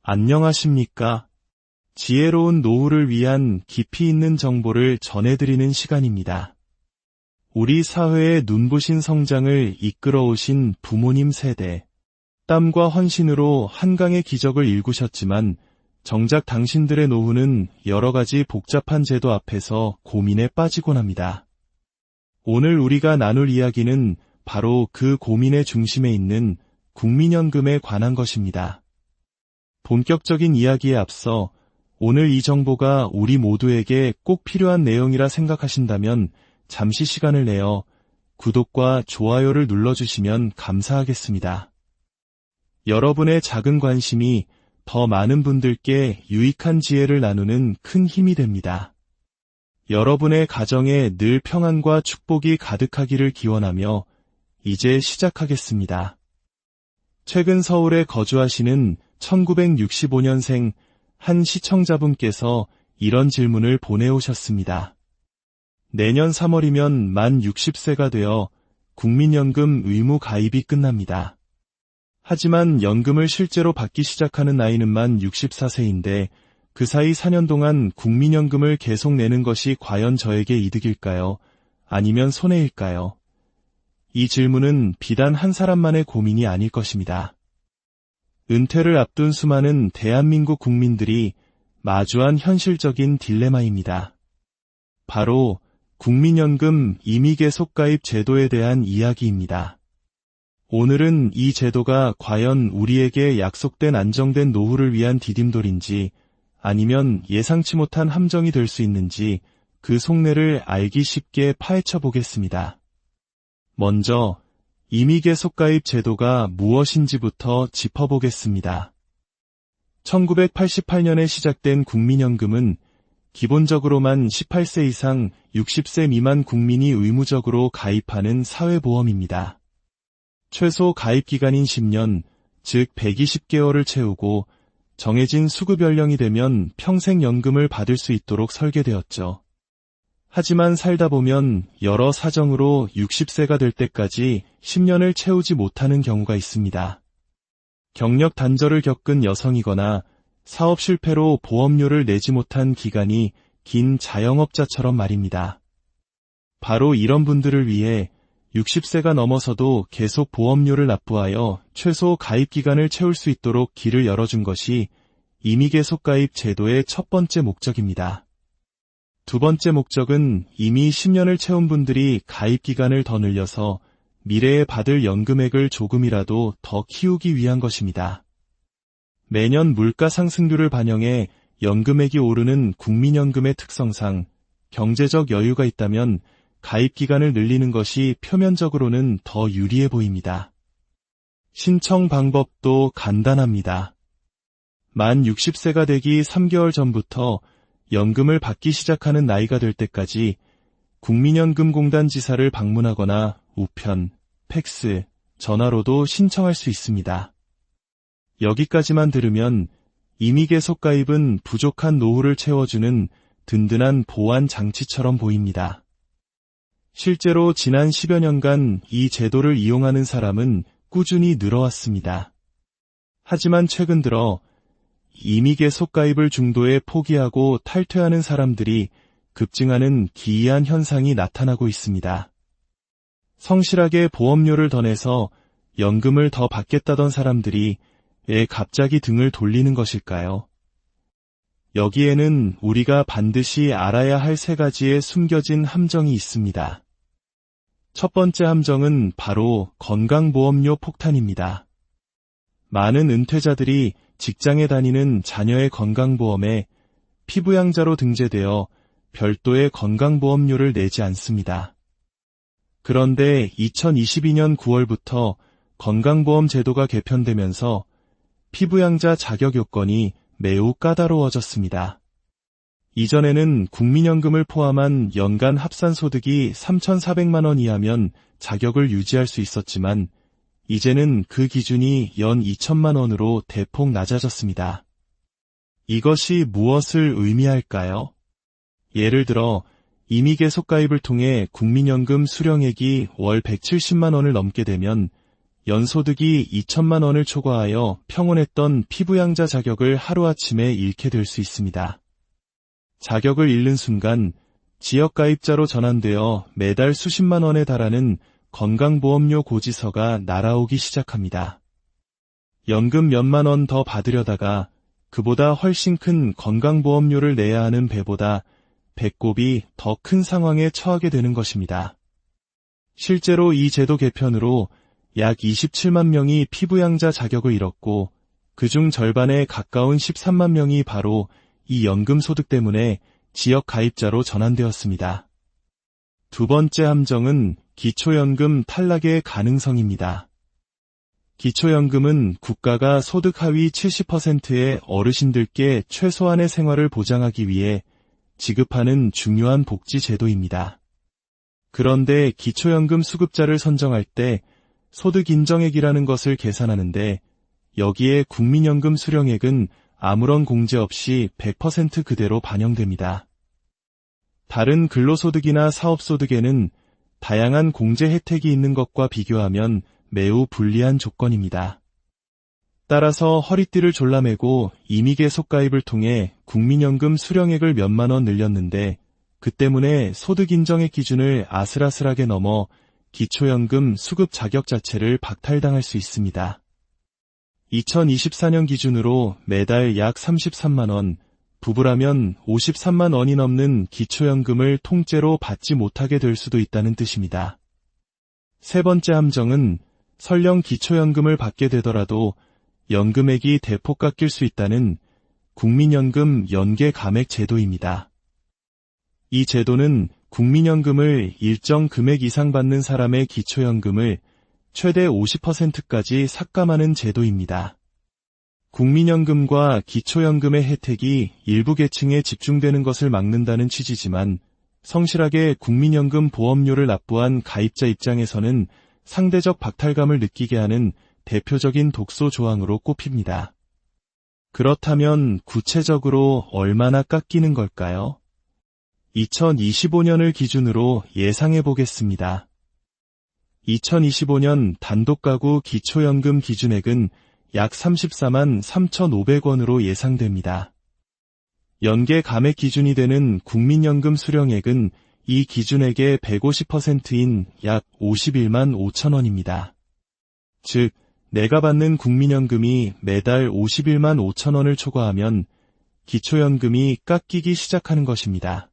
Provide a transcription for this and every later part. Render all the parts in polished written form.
안녕하십니까? 지혜로운 노후를 위한 깊이 있는 정보를 전해드리는 시간입니다. 우리 사회의 눈부신 성장을 이끌어오신 부모님 세대, 땀과 헌신으로 한강의 기적을 일구셨지만 정작 당신들의 노후는 여러 가지 복잡한 제도 앞에서 고민에 빠지곤 합니다. 오늘 우리가 나눌 이야기는 바로 그 고민의 중심에 있는 국민연금에 관한 것입니다. 본격적인 이야기에 앞서 오늘 이 정보가 우리 모두에게 꼭 필요한 내용이라 생각하신다면 잠시 시간을 내어 구독과 좋아요를 눌러주시면 감사하겠습니다. 여러분의 작은 관심이 더 많은 분들께 유익한 지혜를 나누는 큰 힘이 됩니다. 여러분의 가정에 늘 평안과 축복이 가득하기를 기원하며 이제 시작하겠습니다. 최근 서울에 거주하시는 1965년생 한 시청자분께서 이런 질문을 보내오셨습니다. 내년 3월이면 만 60세가 되어 국민연금 의무 가입이 끝납니다. 하지만 연금을 실제로 받기 시작하는 나이는 만 64세인데 그 사이 4년 동안 국민연금을 계속 내는 것이 과연 저에게 이득일까요? 아니면 손해일까요? 이 질문은 비단 한 사람만의 고민이 아닐 것입니다. 은퇴를 앞둔 수많은 대한민국 국민들이 마주한 현실적인 딜레마입니다. 바로 국민연금 임의계속가입 제도에 대한 이야기입니다. 오늘은 이 제도가 과연 우리에게 약속된 안정된 노후를 위한 디딤돌인지 아니면 예상치 못한 함정이 될 수 있는지 그 속내를 알기 쉽게 파헤쳐 보겠습니다. 먼저 임의계속가입 제도가 무엇인지부터 짚어보겠습니다. 1988년에 시작된 국민연금은 기본적으로 만 18세 이상 60세 미만 국민이 의무적으로 가입하는 사회보험입니다. 최소 가입 기간인 10년, 즉 120개월을 채우고 정해진 수급 연령이 되면 평생 연금을 받을 수 있도록 설계되었죠. 하지만 살다 보면 여러 사정으로 60세가 될 때까지 10년을 채우지 못하는 경우가 있습니다. 경력 단절을 겪은 여성이거나 사업 실패로 보험료를 내지 못한 기간이 긴 자영업자처럼 말입니다. 바로 이런 분들을 위해 60세가 넘어서도 계속 보험료를 납부하여 최소 가입 기간을 채울 수 있도록 길을 열어준 것이 임의계속가입 제도의 첫 번째 목적입니다. 두 번째 목적은 이미 10년을 채운 분들이 가입 기간을 더 늘려서 미래에 받을 연금액을 조금이라도 더 키우기 위한 것입니다. 매년 물가 상승률을 반영해 연금액이 오르는 국민연금의 특성상 경제적 여유가 있다면 가입 기간을 늘리는 것이 표면적으로는 더 유리해 보입니다. 신청 방법도 간단합니다. 만 60세가 되기 3개월 전부터 연금을 받기 시작하는 나이가 될 때까지 국민연금공단 지사를 방문하거나 우편, 팩스, 전화로도 신청할 수 있습니다. 여기까지만 들으면 임의계속가입은 부족한 노후를 채워주는 든든한 보완 장치처럼 보입니다. 실제로 지난 10여 년간 이 제도를 이용하는 사람은 꾸준히 늘어왔습니다. 하지만 최근 들어 임의계속가입을 중도에 포기하고 탈퇴하는 사람들이 급증하는 기이한 현상이 나타나고 있습니다. 성실하게 보험료를 더 내서 연금을 더 받겠다던 사람들이 왜 갑자기 등을 돌리는 것일까요? 여기에는 우리가 반드시 알아야 할 세 가지의 숨겨진 함정이 있습니다. 첫 번째 함정은 바로 건강보험료 폭탄입니다. 많은 은퇴자들이 직장에 다니는 자녀의 건강보험에 피부양자로 등재되어 별도의 건강보험료를 내지 않습니다. 그런데 2022년 9월부터 건강보험 제도가 개편되면서 피부양자 자격 요건이 매우 까다로워졌습니다. 이전에는 국민연금을 포함한 연간 합산소득이 3,400만 원 이하면 자격을 유지할 수 있었지만 이제는 그 기준이 연 2천만 원으로 대폭 낮아졌습니다. 이것이 무엇을 의미할까요? 예를 들어 임의계속가입을 통해 국민연금 수령액이 월 170만 원을 넘게 되면 연소득이 2천만 원을 초과하여 평온했던 피부양자 자격을 하루아침에 잃게 될 수 있습니다. 자격을 잃는 순간 지역가입자로 전환되어 매달 수십만 원에 달하는 건강보험료 고지서가 날아오기 시작합니다. 연금 몇만 원 더 받으려다가 그보다 훨씬 큰 건강보험료를 내야 하는 배보다 배꼽이 더 큰 상황에 처하게 되는 것입니다. 실제로 이 제도 개편으로 약 27만 명이 피부양자 자격을 잃었고 그중 절반에 가까운 13만 명이 바로 이 연금 소득 때문에 지역 가입자로 전환되었습니다. 두 번째 함정은 기초연금 탈락의 가능성입니다. 기초연금은 국가가 소득 하위 70%의 어르신들께 최소한의 생활을 보장하기 위해 지급하는 중요한 복지 제도입니다. 그런데 기초연금 수급자를 선정할 때 소득 인정액이라는 것을 계산하는데 여기에 국민연금 수령액은 아무런 공제 없이 100% 그대로 반영됩니다. 다른 근로소득이나 사업소득에는 다양한 공제 혜택이 있는 것과 비교하면 매우 불리한 조건입니다. 따라서 허리띠를 졸라매고 임의계 속가입을 통해 국민연금 수령액을 몇만 원 늘렸는데 그 때문에 소득 인정액 기준을 아슬아슬하게 넘어 기초연금 수급 자격 자체를 박탈당할 수 있습니다. 2024년 기준으로 매달 약 33만 원, 부부라면 53만 원이 넘는 기초연금을 통째로 받지 못하게 될 수도 있다는 뜻입니다. 세 번째 함정은 설령 기초연금을 받게 되더라도 연금액이 대폭 깎일 수 있다는 국민연금 연계 감액 제도입니다. 이 제도는 국민연금을 일정 금액 이상 받는 사람의 기초연금을 최대 50%까지 삭감하는 제도입니다. 국민연금과 기초연금의 혜택이 일부 계층에 집중되는 것을 막는다는 취지지만 성실하게 국민연금 보험료를 납부한 가입자 입장에서는 상대적 박탈감을 느끼게 하는 대표적인 독소 조항으로 꼽힙니다. 그렇다면 구체적으로 얼마나 깎이는 걸까요? 2025년을 기준으로 예상해 보겠습니다. 2025년 단독가구 기초연금 기준액은 약 34만 3,500원으로 예상됩니다. 연계 감액 기준이 되는 국민연금 수령액은 이 기준액의 150%인 약 51만 5천 원입니다. 즉, 내가 받는 국민연금이 매달 51만 5천 원을 초과하면 기초연금이 깎이기 시작하는 것입니다.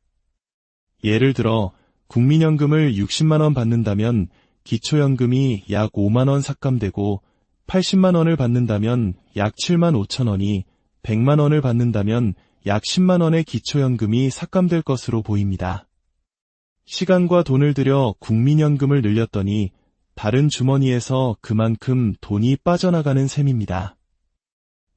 예를 들어 국민연금을 60만 원 받는다면 기초연금이 약 5만 원 삭감되고 80만 원을 받는다면 약 7만 5천 원이, 100만 원을 받는다면 약 10만 원의 기초연금이 삭감될 것으로 보입니다. 시간과 돈을 들여 국민연금을 늘렸더니 다른 주머니에서 그만큼 돈이 빠져나가는 셈입니다.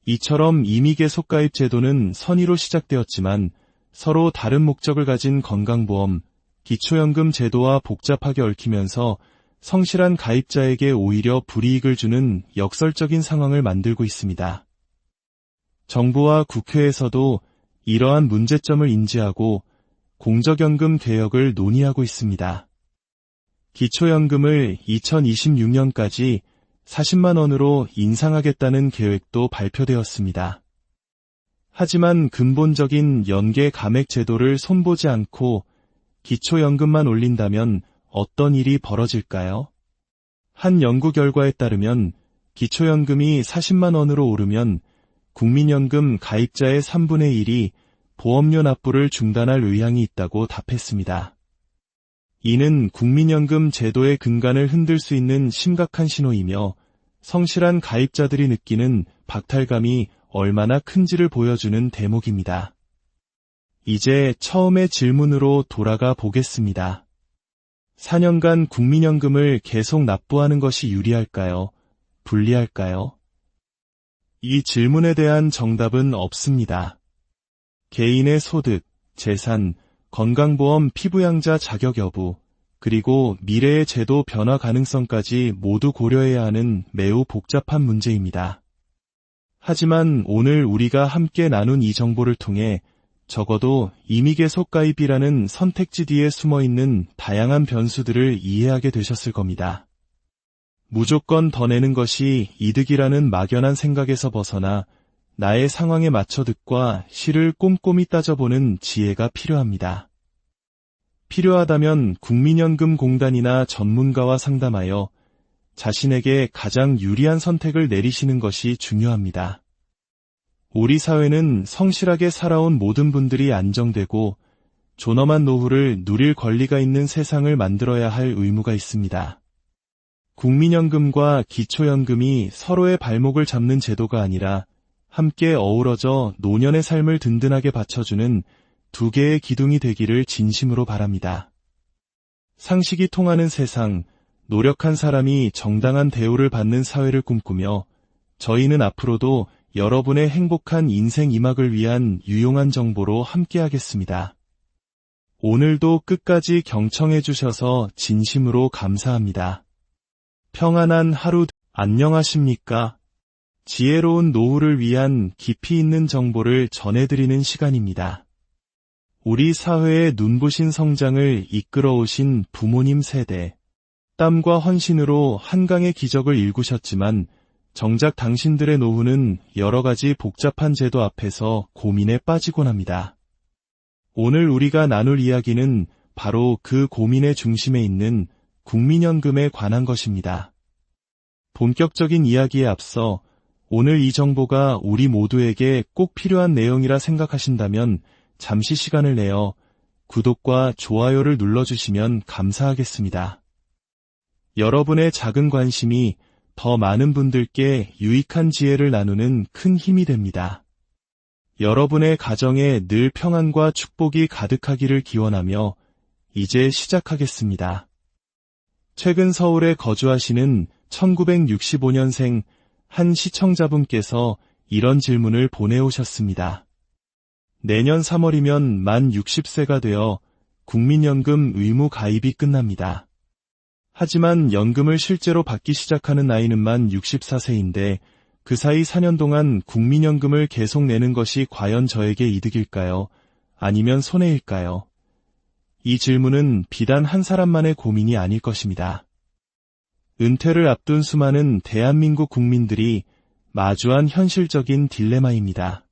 이처럼 임의계 속가입 제도는 선의로 시작되었지만 서로 다른 목적을 가진 건강보험, 기초연금 제도와 복잡하게 얽히면서 성실한 가입자에게 오히려 불이익을 주는 역설적인 상황을 만들고 있습니다. 정부와 국회에서도 이러한 문제점을 인지하고 공적연금 개혁을 논의하고 있습니다. 기초연금을 2026년까지 40만 원으로 인상하겠다는 계획도 발표되었습니다. 하지만 근본적인 연계 감액 제도를 손보지 않고 기초연금만 올린다면 어떤 일이 벌어질까요? 한 연구 결과에 따르면 기초연금이 40만 원으로 오르면 국민연금 가입자의 3분의 1이 보험료 납부를 중단할 의향이 있다고 답했습니다. 이는 국민연금 제도의 근간을 흔들 수 있는 심각한 신호이며 성실한 가입자들이 느끼는 박탈감이 얼마나 큰지를 보여주는 대목입니다. 이제 처음의 질문으로 돌아가 보겠습니다. 4년간 국민연금을 계속 납부하는 것이 유리할까요? 불리할까요? 이 질문에 대한 정답은 없습니다. 개인의 소득, 재산, 건강보험 피부양자 자격 여부, 그리고 미래의 제도 변화 가능성까지 모두 고려해야 하는 매우 복잡한 문제입니다. 하지만 오늘 우리가 함께 나눈 이 정보를 통해 적어도 임의계 속가입이라는 선택지 뒤에 숨어있는 다양한 변수들을 이해하게 되셨을 겁니다. 무조건 더 내는 것이 이득이라는 막연한 생각에서 벗어나 나의 상황에 맞춰 득과 실을 꼼꼼히 따져보는 지혜가 필요합니다. 필요하다면 국민연금공단이나 전문가와 상담하여 자신에게 가장 유리한 선택을 내리시는 것이 중요합니다. 우리 사회는 성실하게 살아온 모든 분들이 안정되고 존엄한 노후를 누릴 권리가 있는 세상을 만들어야 할 의무가 있습니다. 국민연금과 기초연금이 서로의 발목을 잡는 제도가 아니라 함께 어우러져 노년의 삶을 든든하게 받쳐주는 두 개의 기둥이 되기를 진심으로 바랍니다. 상식이 통하는 세상, 노력한 사람이 정당한 대우를 받는 사회를 꿈꾸며 저희는 앞으로도 여러분의 행복한 인생 이막을 위한 유용한 정보로 함께하겠습니다. 오늘도 끝까지 경청해 주셔서 진심으로 감사합니다. 평안한 하루 안녕하십니까? 지혜로운 노후를 위한 깊이 있는 정보를 전해드리는 시간입니다. 우리 사회의 눈부신 성장을 이끌어오신 부모님 세대, 땀과 헌신으로 한강의 기적을 일구셨지만 정작 당신들의 노후는 여러 가지 복잡한 제도 앞에서 고민에 빠지곤 합니다. 오늘 우리가 나눌 이야기는 바로 그 고민의 중심에 있는 국민연금에 관한 것입니다. 본격적인 이야기에 앞서 오늘 이 정보가 우리 모두에게 꼭 필요한 내용이라 생각하신다면 잠시 시간을 내어 구독과 좋아요를 눌러주시면 감사하겠습니다. 여러분의 작은 관심이 더 많은 분들께 유익한 지혜를 나누는 큰 힘이 됩니다. 여러분의 가정에 늘 평안과 축복이 가득하기를 기원하며 이제 시작하겠습니다. 최근 서울에 거주하시는 1965년생 한 시청자분께서 이런 질문을 보내오셨습니다. 내년 3월이면 만 60세가 되어 국민연금 의무 가입이 끝납니다. 하지만 연금을 실제로 받기 시작하는 나이는 만 64세인데 그 사이 4년 동안 국민연금을 계속 내는 것이 과연 저에게 이득일까요? 아니면 손해일까요? 이 질문은 비단 한 사람만의 고민이 아닐 것입니다. 은퇴를 앞둔 수많은 대한민국 국민들이 마주한 현실적인 딜레마입니다.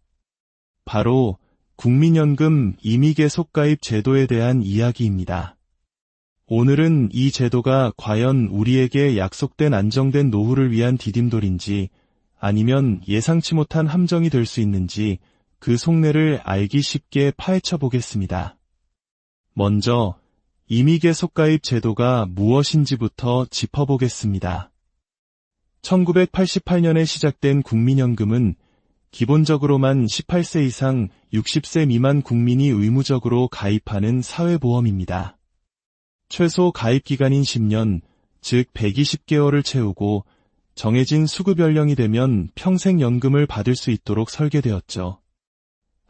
바로 국민연금 임의계속가입 제도에 대한 이야기입니다. 오늘은 이 제도가 과연 우리에게 약속된 안정된 노후를 위한 디딤돌인지 아니면 예상치 못한 함정이 될 수 있는지 그 속내를 알기 쉽게 파헤쳐 보겠습니다. 먼저 임의계속가입 제도가 무엇인지부터 짚어보겠습니다. 1988년에 시작된 국민연금은 기본적으로 만 18세 이상 60세 미만 국민이 의무적으로 가입하는 사회보험입니다. 최소 가입 기간인 10년, 즉 120개월을 채우고 정해진 수급 연령이 되면 평생 연금을 받을 수 있도록 설계되었죠.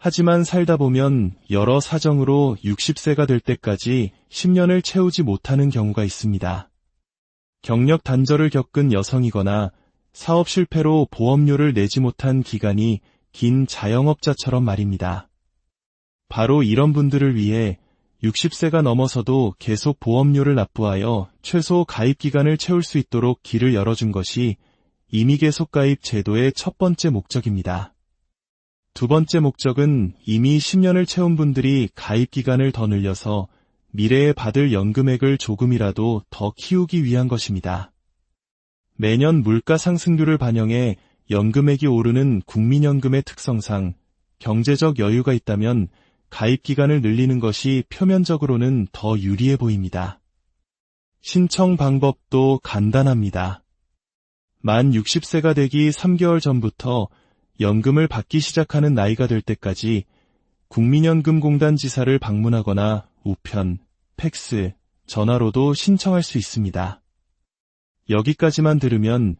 하지만 살다 보면 여러 사정으로 60세가 될 때까지 10년을 채우지 못하는 경우가 있습니다. 경력 단절을 겪은 여성이거나 사업 실패로 보험료를 내지 못한 기간이 긴 자영업자처럼 말입니다. 바로 이런 분들을 위해 60세가 넘어서도 계속 보험료를 납부하여 최소 가입 기간을 채울 수 있도록 길을 열어준 것이 임의계속가입 제도의 첫 번째 목적입니다. 두 번째 목적은 이미 10년을 채운 분들이 가입 기간을 더 늘려서 미래에 받을 연금액을 조금이라도 더 키우기 위한 것입니다. 매년 물가 상승률을 반영해 연금액이 오르는 국민연금의 특성상 경제적 여유가 있다면 가입 기간을 늘리는 것이 표면적으로는 더 유리해 보입니다. 신청 방법도 간단합니다. 만 60세가 되기 3개월 전부터 연금을 받기 시작하는 나이가 될 때까지 국민연금공단 지사를 방문하거나 우편, 팩스, 전화로도 신청할 수 있습니다. 여기까지만 들으면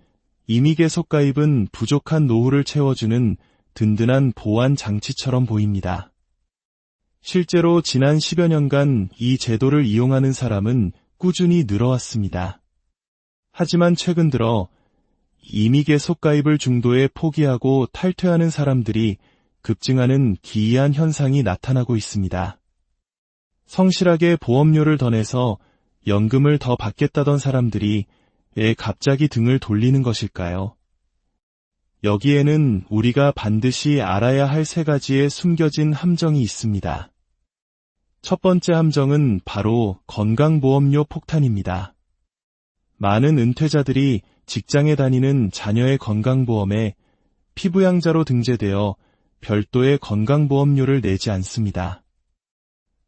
임의계속가입은 부족한 노후를 채워주는 든든한 보완 장치처럼 보입니다. 실제로 지난 10여 년간 이 제도를 이용하는 사람은 꾸준히 늘어왔습니다. 하지만 최근 들어 임의계속가입을 중도에 포기하고 탈퇴하는 사람들이 급증하는 기이한 현상이 나타나고 있습니다. 성실하게 보험료를 더 내서 연금을 더 받겠다던 사람들이 왜 갑자기 등을 돌리는 것일까요? 여기에는 우리가 반드시 알아야 할 세 가지의 숨겨진 함정이 있습니다. 첫 번째 함정은 바로 건강보험료 폭탄입니다. 많은 은퇴자들이 직장에 다니는 자녀의 건강보험에 피부양자로 등재되어 별도의 건강보험료를 내지 않습니다.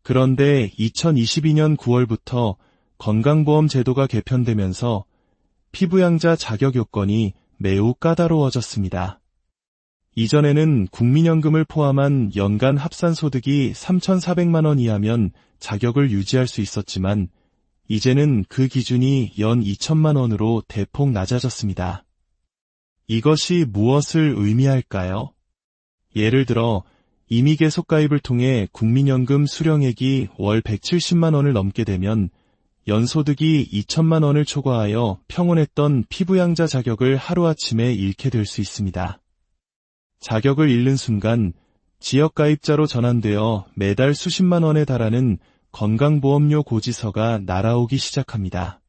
그런데 2022년 9월부터 건강보험 제도가 개편되면서 피부양자 자격 요건이 매우 까다로워졌습니다. 이전에는 국민연금을 포함한 연간 합산소득이 3,400만 원 이하면 자격을 유지할 수 있었지만 이제는 그 기준이 연 2천만 원으로 대폭 낮아졌습니다. 이것이 무엇을 의미할까요? 예를 들어 임의계속 가입을 통해 국민연금 수령액이 월 170만 원을 넘게 되면 연소득이 2천만 원을 초과하여 평온했던 피부양자 자격을 하루아침에 잃게 될 수 있습니다. 자격을 잃는 순간 지역가입자로 전환되어 매달 수십만 원에 달하는 건강보험료 고지서가 날아오기 시작합니다.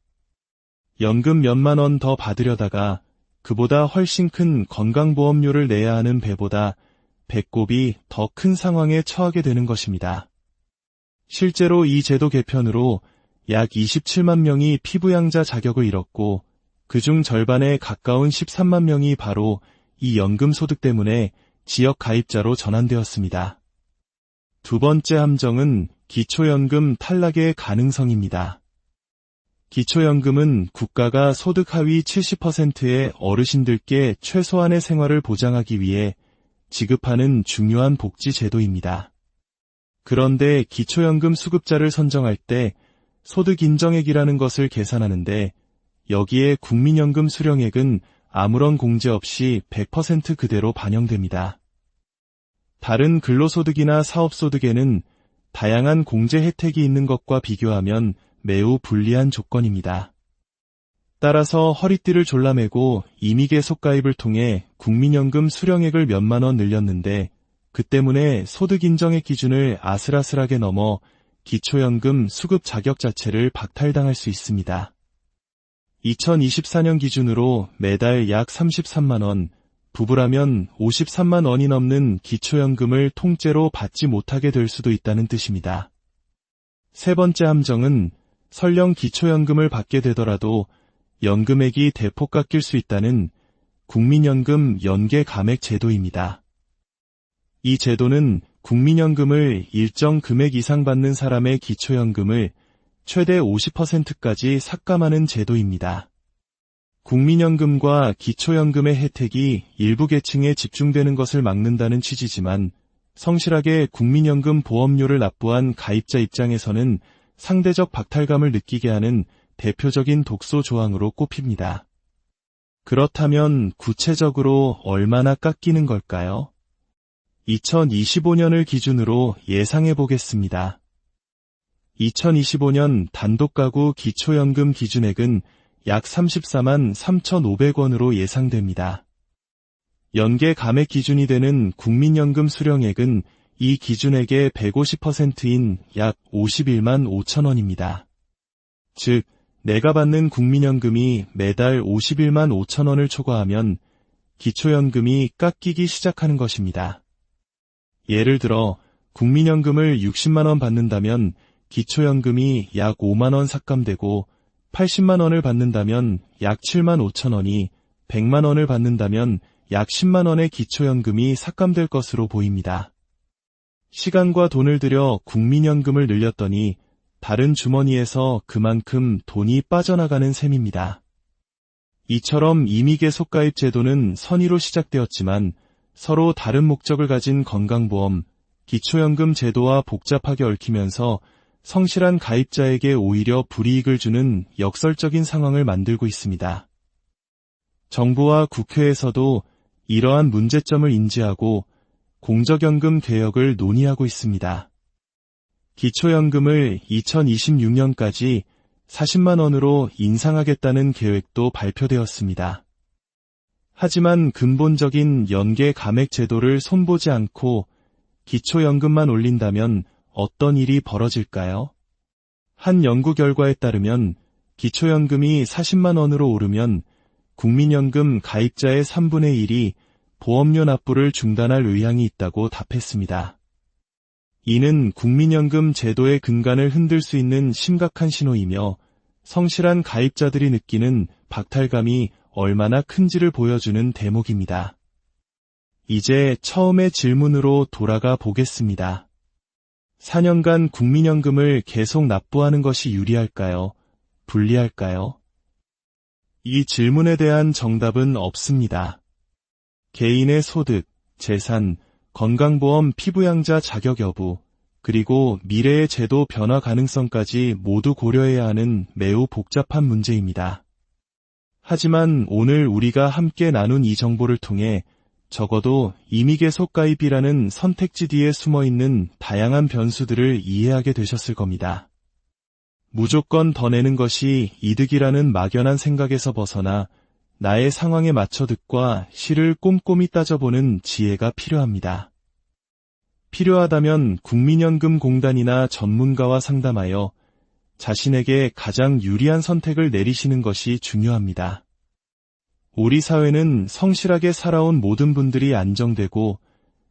연금 몇만 원 더 받으려다가 그보다 훨씬 큰 건강보험료를 내야 하는 배보다 배꼽이 더 큰 상황에 처하게 되는 것입니다. 실제로 이 제도 개편으로 약 27만 명이 피부양자 자격을 잃었고 그중 절반에 가까운 13만 명이 바로 이 연금 소득 때문에 지역 가입자로 전환되었습니다. 두 번째 함정은 기초연금 탈락의 가능성입니다. 기초연금은 국가가 소득 하위 70%의 어르신들께 최소한의 생활을 보장하기 위해 지급하는 중요한 복지 제도입니다. 그런데 기초연금 수급자를 선정할 때 소득 인정액이라는 것을 계산하는데 여기에 국민연금 수령액은 아무런 공제 없이 100% 그대로 반영됩니다. 다른 근로소득이나 사업소득에는 다양한 공제 혜택이 있는 것과 비교하면 매우 불리한 조건입니다. 따라서 허리띠를 졸라매고 임의계속 가입을 통해 국민연금 수령액을 몇만 원 늘렸는데 그 때문에 소득 인정액 기준을 아슬아슬하게 넘어 기초연금 수급 자격 자체를 박탈당할 수 있습니다. 2024년 기준으로 매달 약 33만 원, 부부라면 53만 원이 넘는 기초연금을 통째로 받지 못하게 될 수도 있다는 뜻입니다. 세 번째 함정은 설령 기초연금을 받게 되더라도 연금액이 대폭 깎일 수 있다는 국민연금 연계 감액 제도입니다. 이 제도는 국민연금을 일정 금액 이상 받는 사람의 기초연금을 최대 50%까지 삭감하는 제도입니다. 국민연금과 기초연금의 혜택이 일부 계층에 집중되는 것을 막는다는 취지지만 성실하게 국민연금 보험료를 납부한 가입자 입장에서는 상대적 박탈감을 느끼게 하는 대표적인 독소 조항으로 꼽힙니다. 그렇다면 구체적으로 얼마나 깎이는 걸까요? 2025년을 기준으로 예상해 보겠습니다. 2025년 단독가구 기초연금 기준액은 약 34만 3,500원으로 예상됩니다. 연계 감액 기준이 되는 국민연금 수령액은 이 기준액의 150%인 약 51만 5천 원입니다. 즉, 내가 받는 국민연금이 매달 51만 5천 원을 초과하면 기초연금이 깎이기 시작하는 것입니다. 예를 들어 국민연금을 60만 원 받는다면 기초연금이 약 5만 원 삭감되고 80만 원을 받는다면 약 7만 5천 원이, 100만 원을 받는다면 약 10만 원의 기초연금이 삭감될 것으로 보입니다. 시간과 돈을 들여 국민연금을 늘렸더니 다른 주머니에서 그만큼 돈이 빠져나가는 셈입니다. 이처럼 임의계속 가입 제도는 선의로 시작되었지만 서로 다른 목적을 가진 건강보험, 기초연금 제도와 복잡하게 얽히면서 성실한 가입자에게 오히려 불이익을 주는 역설적인 상황을 만들고 있습니다. 정부와 국회에서도 이러한 문제점을 인지하고 공적연금 개혁을 논의하고 있습니다. 기초연금을 2026년까지 40만 원으로 인상하겠다는 계획도 발표되었습니다. 하지만 근본적인 연계 감액 제도를 손보지 않고 기초연금만 올린다면 어떤 일이 벌어질까요? 한 연구 결과에 따르면 기초연금이 40만 원으로 오르면 국민연금 가입자의 3분의 1이 보험료 납부를 중단할 의향이 있다고 답했습니다. 이는 국민연금 제도의 근간을 흔들 수 있는 심각한 신호이며 성실한 가입자들이 느끼는 박탈감이 얼마나 큰지를 보여주는 대목입니다. 이제 처음의 질문으로 돌아가 보겠습니다. 4년간 국민연금을 계속 납부하는 것이 유리할까요? 불리할까요? 이 질문에 대한 정답은 없습니다. 개인의 소득, 재산, 건강보험 피부양자 자격 여부, 그리고 미래의 제도 변화 가능성까지 모두 고려해야 하는 매우 복잡한 문제입니다. 하지만 오늘 우리가 함께 나눈 이 정보를 통해 적어도 임의계속 가입이라는 선택지 뒤에 숨어있는 다양한 변수들을 이해하게 되셨을 겁니다. 무조건 더 내는 것이 이득이라는 막연한 생각에서 벗어나 나의 상황에 맞춰 득과 실을 꼼꼼히 따져보는 지혜가 필요합니다. 필요하다면 국민연금공단이나 전문가와 상담하여 자신에게 가장 유리한 선택을 내리시는 것이 중요합니다. 우리 사회는 성실하게 살아온 모든 분들이 안정되고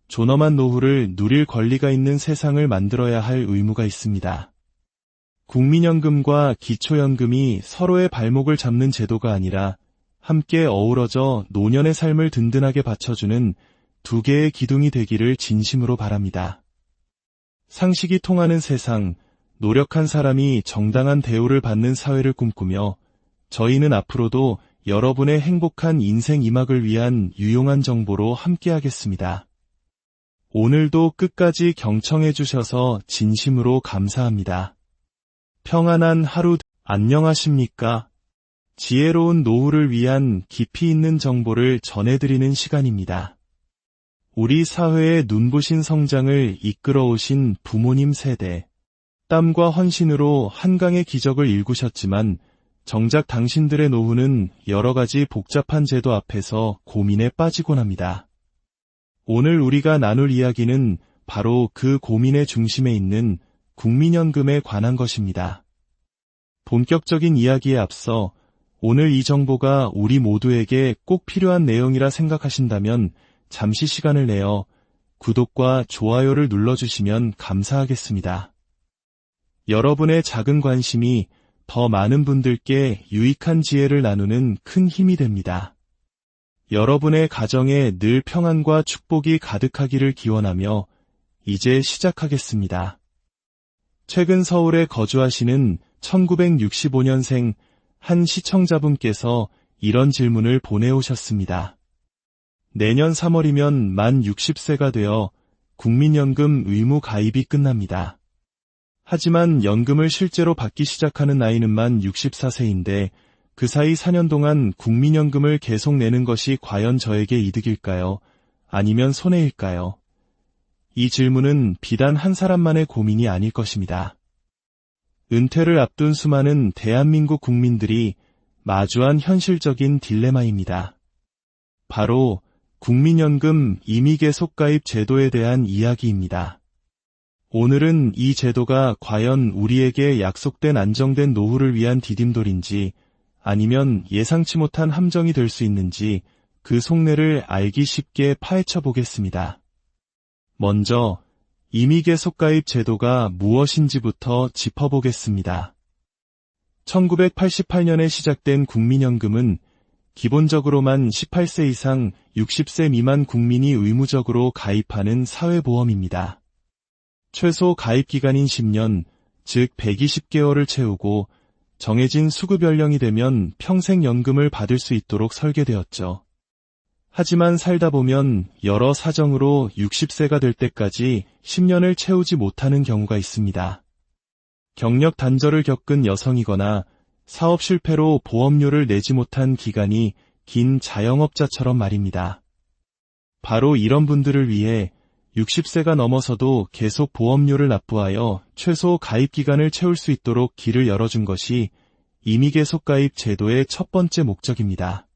존엄한 노후를 누릴 권리가 있는 세상을 만들어야 할 의무가 있습니다. 국민연금과 기초연금이 서로의 발목을 잡는 제도가 아니라 함께 어우러져 노년의 삶을 든든하게 받쳐주는 두 개의 기둥이 되기를 진심으로 바랍니다. 상식이 통하는 세상, 노력한 사람이 정당한 대우를 받는 사회를 꿈꾸며 저희는 앞으로도 여러분의 행복한 인생 이막을 위한 유용한 정보로 함께하겠습니다. 오늘도 끝까지 경청해 주셔서 진심으로 감사합니다. 평안한 하루 안녕하십니까? 지혜로운 노후를 위한 깊이 있는 정보를 전해드리는 시간입니다. 우리 사회의 눈부신 성장을 이끌어오신 부모님 세대, 땀과 헌신으로 한강의 기적을 일구셨지만 정작 당신들의 노후는 여러 가지 복잡한 제도 앞에서 고민에 빠지곤 합니다. 오늘 우리가 나눌 이야기는 바로 그 고민의 중심에 있는 국민연금에 관한 것입니다. 본격적인 이야기에 앞서 오늘 이 정보가 우리 모두에게 꼭 필요한 내용이라 생각하신다면 잠시 시간을 내어 구독과 좋아요를 눌러주시면 감사하겠습니다. 여러분의 작은 관심이 더 많은 분들께 유익한 지혜를 나누는 큰 힘이 됩니다. 여러분의 가정에 늘 평안과 축복이 가득하기를 기원하며 이제 시작하겠습니다. 최근 서울에 거주하시는 1965년생 한 시청자분께서 이런 질문을 보내오셨습니다. 내년 3월이면 만 60세가 되어 국민연금 의무 가입이 끝납니다. 하지만 연금을 실제로 받기 시작하는 나이는 만 64세인데 그 사이 4년 동안 국민연금을 계속 내는 것이 과연 저에게 이득일까요? 아니면 손해일까요? 이 질문은 비단 한 사람만의 고민이 아닐 것입니다. 은퇴를 앞둔 수많은 대한민국 국민들이 마주한 현실적인 딜레마입니다. 바로 국민연금 임의계속가입 제도에 대한 이야기입니다. 오늘은 이 제도가 과연 우리에게 약속된 안정된 노후를 위한 디딤돌인지 아니면 예상치 못한 함정이 될 수 있는지 그 속내를 알기 쉽게 파헤쳐 보겠습니다. 먼저 임의계속가입 제도가 무엇인지부터 짚어보겠습니다. 1988년에 시작된 국민연금은 기본적으로 만 18세 이상 60세 미만 국민이 의무적으로 가입하는 사회보험입니다. 최소 가입 기간인 10년, 즉 120개월을 채우고 정해진 수급 연령이 되면 평생 연금을 받을 수 있도록 설계되었죠. 하지만 살다 보면 여러 사정으로 60세가 될 때까지 10년을 채우지 못하는 경우가 있습니다. 경력 단절을 겪은 여성이거나 사업 실패로 보험료를 내지 못한 기간이 긴 자영업자처럼 말입니다. 바로 이런 분들을 위해 60세가 넘어서도 계속 보험료를 납부하여 최소 가입 기간을 채울 수 있도록 길을 열어준 것이 임의계속가입 제도의 첫 번째 목적입니다.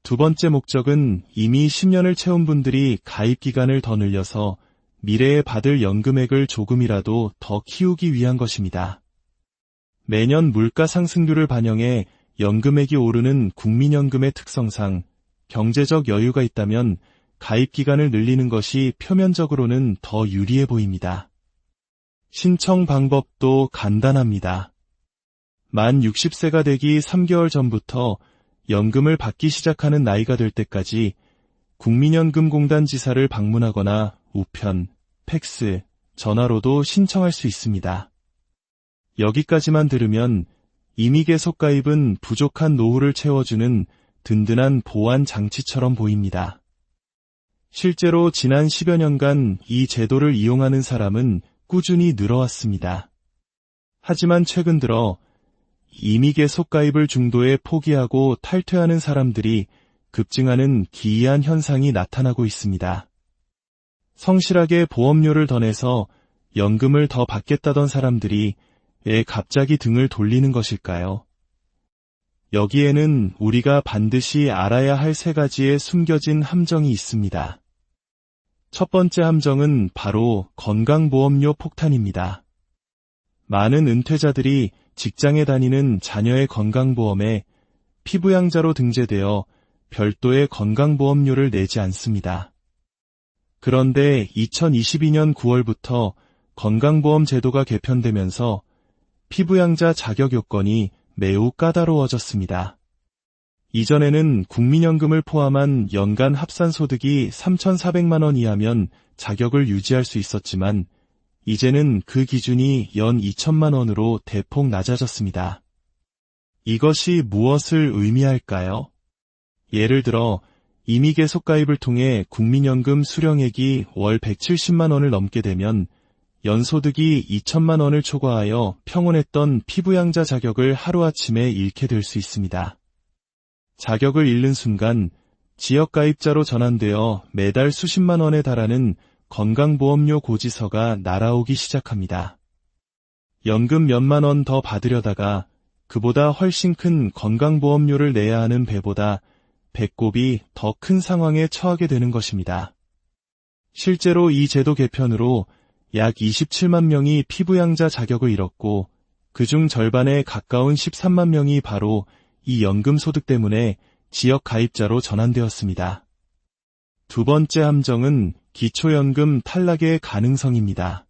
두 번째 목적은 이미 10년을 채운 분들이 가입 기간을 더 늘려서 미래에 받을 연금액을 조금이라도 더 키우기 위한 것입니다. 매년 물가 상승률을 반영해 연금액이 오르는 국민연금의 특성상 경제적 여유가 있다면 가입 기간을 늘리는 것이 표면적으로는 더 유리해 보입니다. 신청 방법도 간단합니다. 만 60세가 되기 3개월 전부터 연금을 받기 시작하는 나이가 될 때까지 국민연금공단 지사를 방문하거나 우편, 팩스, 전화로도 신청할 수 있습니다. 여기까지만 들으면 이미 계속 가입은 부족한 노후를 채워주는 든든한 보완 장치처럼 보입니다. 실제로 지난 10여 년간 이 제도를 이용하는 사람은 꾸준히 늘어왔습니다. 하지만 최근 들어 이미 계속 가입을 중도에 포기하고 탈퇴하는 사람들이 급증하는 기이한 현상이 나타나고 있습니다. 성실하게 보험료를 더 내서 연금을 더 받겠다던 사람들이 왜 갑자기 등을 돌리는 것일까요? 여기에는 우리가 반드시 알아야 할 3가지의 숨겨진 함정이 있습니다. 첫 번째 함정은 바로 건강보험료 폭탄입니다. 많은 은퇴자들이 직장에 다니는 자녀의 건강보험에 피부양자로 등재되어 별도의 건강보험료를 내지 않습니다. 그런데 2022년 9월부터 건강보험 제도가 개편되면서 피부양자 자격 요건이 매우 까다로워졌습니다. 이전에는 국민연금을 포함한 연간 합산소득이 3,400만 원 이하면 자격을 유지할 수 있었지만 이제는 그 기준이 연 2천만 원으로 대폭 낮아졌습니다. 이것이 무엇을 의미할까요? 예를 들어 이미 계속 가입을 통해 국민연금 수령액이 월 170만 원을 넘게 되면 연소득이 2천만 원을 초과하여 평온했던 피부양자 자격을 하루아침에 잃게 될 수 있습니다. 자격을 잃는 순간 지역가입자로 전환되어 매달 수십만 원에 달하는 건강보험료 고지서가 날아오기 시작합니다. 연금 몇만 원 더 받으려다가 그보다 훨씬 큰 건강보험료를 내야 하는 배보다 배꼽이 더 큰 상황에 처하게 되는 것입니다. 실제로 이 제도 개편으로 약 27만 명이 피부양자 자격을 잃었고 그중 절반에 가까운 13만 명이 바로 이 연금 소득 때문에 지역 가입자로 전환되었습니다. 두 번째 함정은 기초연금 탈락의 가능성입니다.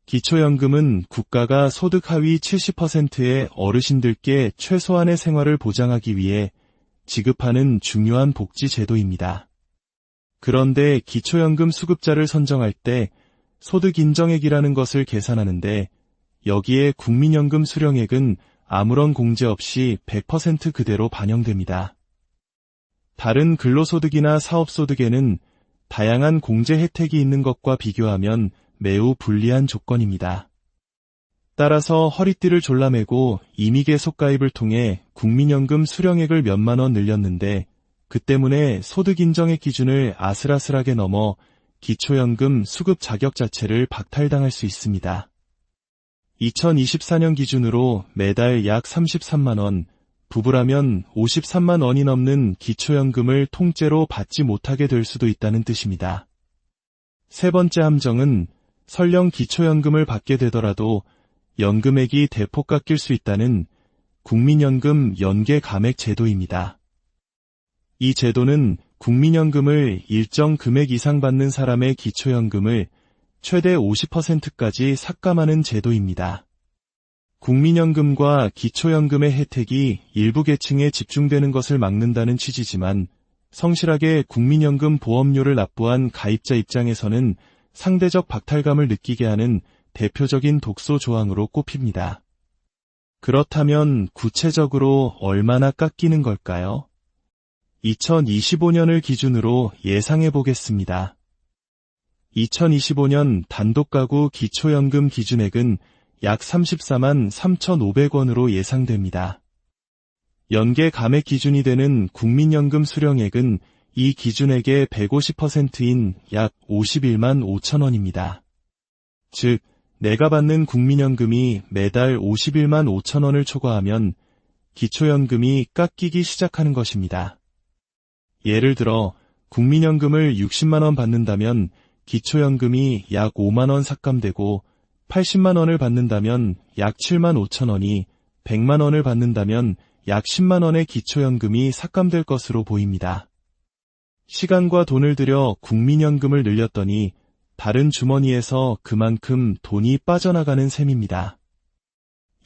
기초연금은 국가가 소득 하위 70%의 어르신들께 최소한의 생활을 보장하기 위해 지급하는 중요한 복지 제도입니다. 그런데 기초연금 수급자를 선정할 때 소득 인정액이라는 것을 계산하는데 여기에 국민연금 수령액은 아무런 공제 없이 100% 그대로 반영됩니다. 다른 근로소득이나 사업소득에는 다양한 공제 혜택이 있는 것과 비교하면 매우 불리한 조건입니다. 따라서 허리띠를 졸라매고 이미 계속 가입을 통해 국민연금 수령액을 몇만 원 늘렸는데 그 때문에 소득 인정액 기준을 아슬아슬하게 넘어 기초연금 수급 자격 자체를 박탈당할 수 있습니다. 2024년 기준으로 매달 약 33만 원, 부부라면 53만 원이 넘는 기초연금을 통째로 받지 못하게 될 수도 있다는 뜻입니다. 세 번째 함정은 설령 기초연금을 받게 되더라도 연금액이 대폭 깎일 수 있다는 국민연금 연계 감액 제도입니다. 이 제도는 국민연금을 일정 금액 이상 받는 사람의 기초연금을 최대 50%까지 삭감하는 제도입니다. 국민연금과 기초연금의 혜택이 일부 계층에 집중되는 것을 막는다는 취지지만 성실하게 국민연금 보험료를 납부한 가입자 입장에서는 상대적 박탈감을 느끼게 하는 대표적인 독소 조항으로 꼽힙니다. 그렇다면 구체적으로 얼마나 깎이는 걸까요? 2025년을 기준으로 예상해 보겠습니다. 2025년 단독가구 기초연금 기준액은 약 34만 3,500원으로 예상됩니다. 연계 감액 기준이 되는 국민연금 수령액은 이 기준액의 150%인 약 51만 5천 원입니다. 즉, 내가 받는 국민연금이 매달 51만 5천 원을 초과하면 기초연금이 깎이기 시작하는 것입니다. 예를 들어 국민연금을 60만 원 받는다면 기초연금이 약 5만 원 삭감되고 80만 원을 받는다면 약 7만 5천 원이, 100만 원을 받는다면 약 10만 원의 기초연금이 삭감될 것으로 보입니다. 시간과 돈을 들여 국민연금을 늘렸더니 다른 주머니에서 그만큼 돈이 빠져나가는 셈입니다.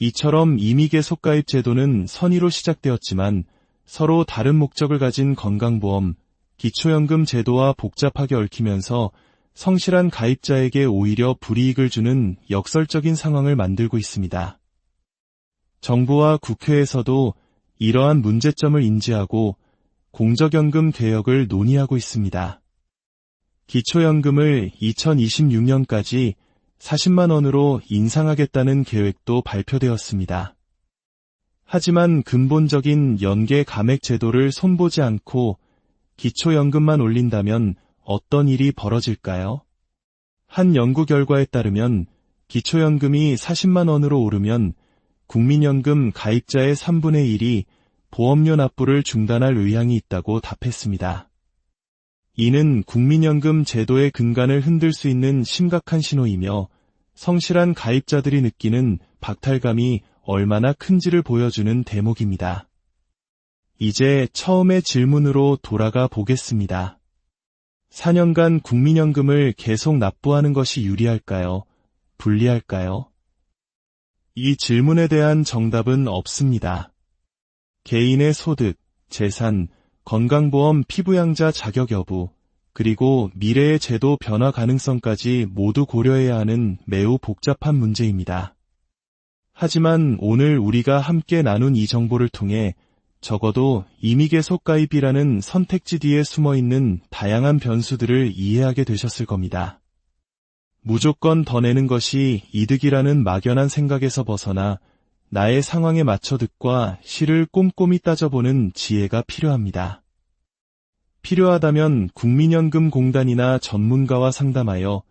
이처럼 임의계속가입 제도는 선의로 시작되었지만 서로 다른 목적을 가진 건강보험, 기초연금 제도와 복잡하게 얽히면서 성실한 가입자에게 오히려 불이익을 주는 역설적인 상황을 만들고 있습니다. 정부와 국회에서도 이러한 문제점을 인지하고 공적연금 개혁을 논의하고 있습니다. 기초연금을 2026년까지 40만 원으로 인상하겠다는 계획도 발표되었습니다. 하지만 근본적인 연계 감액 제도를 손보지 않고 기초연금만 올린다면 어떤 일이 벌어질까요? 한 연구 결과에 따르면 기초연금이 40만 원으로 오르면 국민연금 가입자의 3분의 1이 보험료 납부를 중단할 의향이 있다고 답했습니다. 이는 국민연금 제도의 근간을 흔들 수 있는 심각한 신호이며 성실한 가입자들이 느끼는 박탈감이 얼마나 큰지를 보여주는 대목입니다. 이제 처음의 질문으로 돌아가 보겠습니다. 4년간 국민연금을 계속 납부하는 것이 유리할까요? 불리할까요? 이 질문에 대한 정답은 없습니다. 개인의 소득, 재산, 건강보험 피부양자 자격 여부, 그리고 미래의 제도 변화 가능성까지 모두 고려해야 하는 매우 복잡한 문제입니다. 하지만 오늘 우리가 함께 나눈 이 정보를 통해 적어도 임의계속가입이라는 선택지 뒤에 숨어있는 다양한 변수들을 이해하게 되셨을 겁니다. 무조건 더 내는 것이 이득이라는 막연한 생각에서 벗어나 나의 상황에 맞춰 득과 실을 꼼꼼히 따져보는 지혜가 필요합니다. 필요하다면 국민연금공단이나 전문가와 상담하여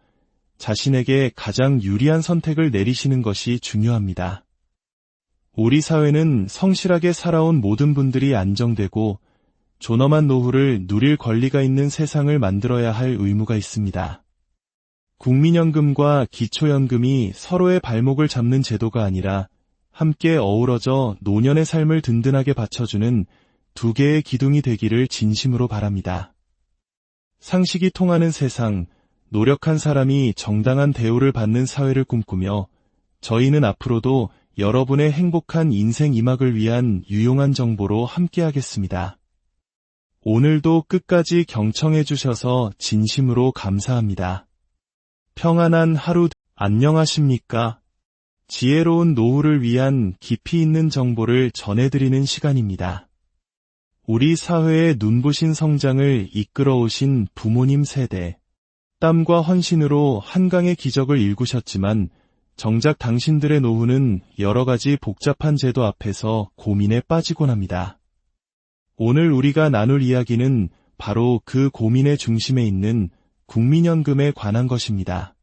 자신에게 가장 유리한 선택을 내리시는 것이 중요합니다. 우리 사회는 성실하게 살아온 모든 분들이 안정되고 존엄한 노후를 누릴 권리가 있는 세상을 만들어야 할 의무가 있습니다. 국민연금과 기초연금이 서로의 발목을 잡는 제도가 아니라 함께 어우러져 노년의 삶을 든든하게 받쳐주는 두 개의 기둥이 되기를 진심으로 바랍니다. 상식이 통하는 세상, 노력한 사람이 정당한 대우를 받는 사회를 꿈꾸며 저희는 앞으로도 여러분의 행복한 인생 이막을 위한 유용한 정보로 함께하겠습니다. 오늘도 끝까지 경청해 주셔서 진심으로 감사합니다. 평안한 하루 안녕하십니까? 지혜로운 노후를 위한 깊이 있는 정보를 전해드리는 시간입니다. 우리 사회의 눈부신 성장을 이끌어오신 부모님 세대, 땀과 헌신으로 한강의 기적을 일구셨지만 정작 당신들의 노후는 여러 가지 복잡한 제도 앞에서 고민에 빠지곤 합니다. 오늘 우리가 나눌 이야기는 바로 그 고민의 중심에 있는 국민연금에 관한 것입니다.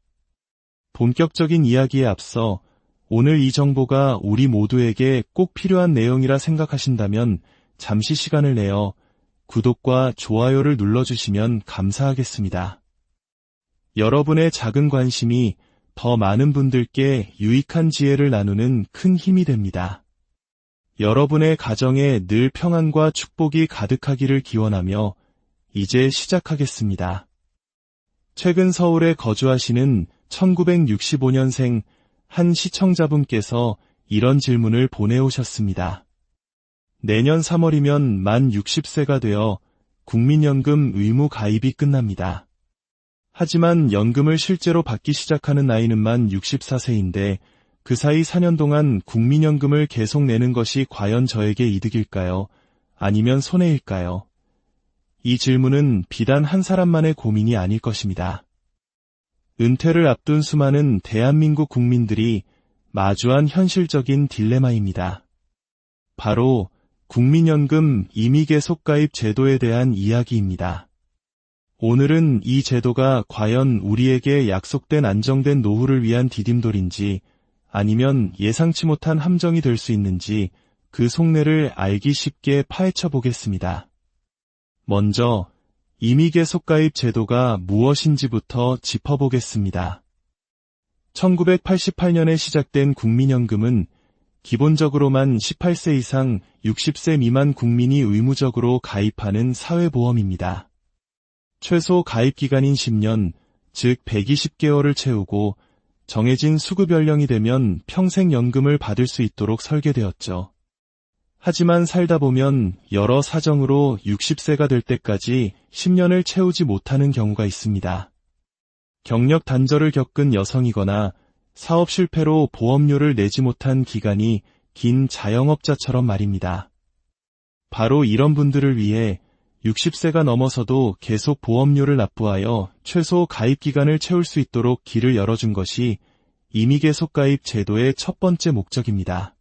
본격적인 이야기에 앞서 오늘 이 정보가 우리 모두에게 꼭 필요한 내용이라 생각하신다면 잠시 시간을 내어 구독과 좋아요를 눌러주시면 감사하겠습니다. 여러분의 작은 관심이 더 많은 분들께 유익한 지혜를 나누는 큰 힘이 됩니다. 여러분의 가정에 늘 평안과 축복이 가득하기를 기원하며 이제 시작하겠습니다. 최근 서울에 거주하시는 1965년생 한 시청자분께서 이런 질문을 보내오셨습니다. 내년 3월이면 만 60세가 되어 국민연금 의무 가입이 끝납니다. 하지만 연금을 실제로 받기 시작하는 나이는 만 64세인데 그 사이 4년 동안 국민연금을 계속 내는 것이 과연 저에게 이득일까요? 아니면 손해일까요? 이 질문은 비단 한 사람만의 고민이 아닐 것입니다. 은퇴를 앞둔 수많은 대한민국 국민들이 마주한 현실적인 딜레마입니다. 바로 국민연금 임의계속가입 제도에 대한 이야기입니다. 오늘은 이 제도가 과연 우리에게 약속된 안정된 노후를 위한 디딤돌인지 아니면 예상치 못한 함정이 될 수 있는지 그 속내를 알기 쉽게 파헤쳐 보겠습니다. 먼저 임의계속가입 제도가 무엇인지부터 짚어보겠습니다. 1988년에 시작된 국민연금은 기본적으로만 18세 이상 60세 미만 국민이 의무적으로 가입하는 사회보험입니다. 최소 가입 기간인 10년, 즉 120개월을 채우고 정해진 수급 연령이 되면 평생 연금을 받을 수 있도록 설계되었죠. 하지만 살다 보면 여러 사정으로 60세가 될 때까지 10년을 채우지 못하는 경우가 있습니다. 경력 단절을 겪은 여성이거나 사업 실패로 보험료를 내지 못한 기간이 긴 자영업자처럼 말입니다. 바로 이런 분들을 위해 60세가 넘어서도 계속 보험료를 납부하여 최소 가입 기간을 채울 수 있도록 길을 열어준 것이 임의계속 가입 제도의 첫 번째 목적입니다.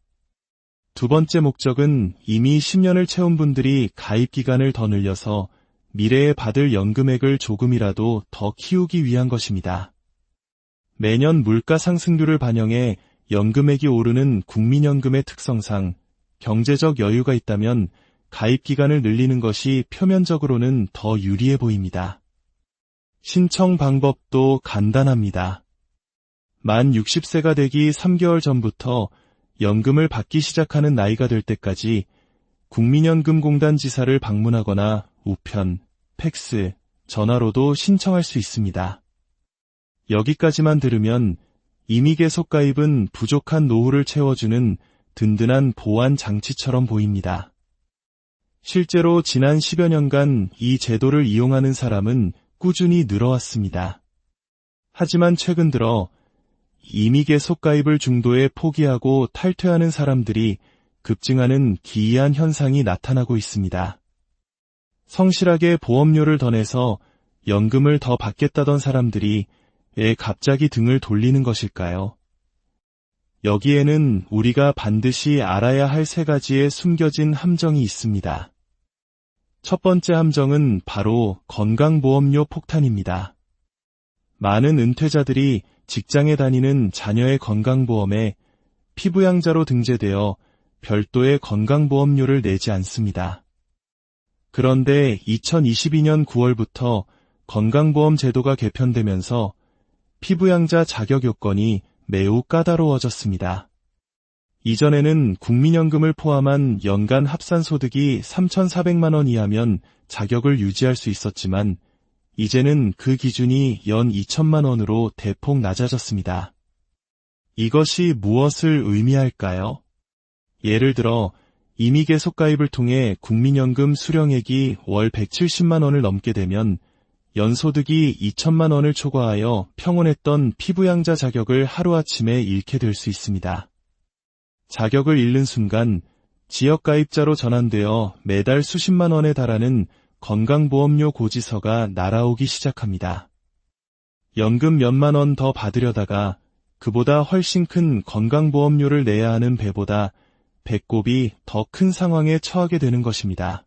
두 번째 목적은 이미 10년을 채운 분들이 가입 기간을 더 늘려서 미래에 받을 연금액을 조금이라도 더 키우기 위한 것입니다. 매년 물가 상승률을 반영해 연금액이 오르는 국민연금의 특성상 경제적 여유가 있다면 가입 기간을 늘리는 것이 표면적으로는 더 유리해 보입니다. 신청 방법도 간단합니다. 만 60세가 되기 3개월 전부터 연금을 받기 시작하는 나이가 될 때까지 국민연금공단 지사를 방문하거나 우편, 팩스, 전화로도 신청할 수 있습니다. 여기까지만 들으면 임의계속 가입은 부족한 노후를 채워주는 든든한 보완 장치처럼 보입니다. 실제로 지난 10여 년간 이 제도를 이용하는 사람은 꾸준히 늘어왔습니다. 하지만 최근 들어 임의계속 가입을 중도에 포기하고 탈퇴하는 사람들이 급증하는 기이한 현상이 나타나고 있습니다. 성실하게 보험료를 더 내서 연금을 더 받겠다던 사람들이 왜 갑자기 등을 돌리는 것일까요? 여기에는 우리가 반드시 알아야 할 세 가지의 숨겨진 함정이 있습니다. 첫 번째 함정은 바로 건강보험료 폭탄입니다. 많은 은퇴자들이 직장에 다니는 자녀의 건강보험에 피부양자로 등재되어 별도의 건강보험료를 내지 않습니다. 그런데 2022년 9월부터 건강보험 제도가 개편되면서 피부양자 자격 요건이 매우 까다로워졌습니다. 이전에는 국민연금을 포함한 연간 합산소득이 3,400만 원 이하면 자격을 유지할 수 있었지만 이제는 그 기준이 연 2천만 원으로 대폭 낮아졌습니다. 이것이 무엇을 의미할까요? 예를 들어 임의계속 가입을 통해 국민연금 수령액이 월 170만 원을 넘게 되면 연소득이 2천만 원을 초과하여 평온했던 피부양자 자격을 하루아침에 잃게 될 수 있습니다. 자격을 잃는 순간 지역가입자로 전환되어 매달 수십만 원에 달하는 건강보험료 고지서가 날아오기 시작합니다. 연금 몇만 원 더 받으려다가 그보다 훨씬 큰 건강보험료를 내야 하는 배보다 배꼽이 더 큰 상황에 처하게 되는 것입니다.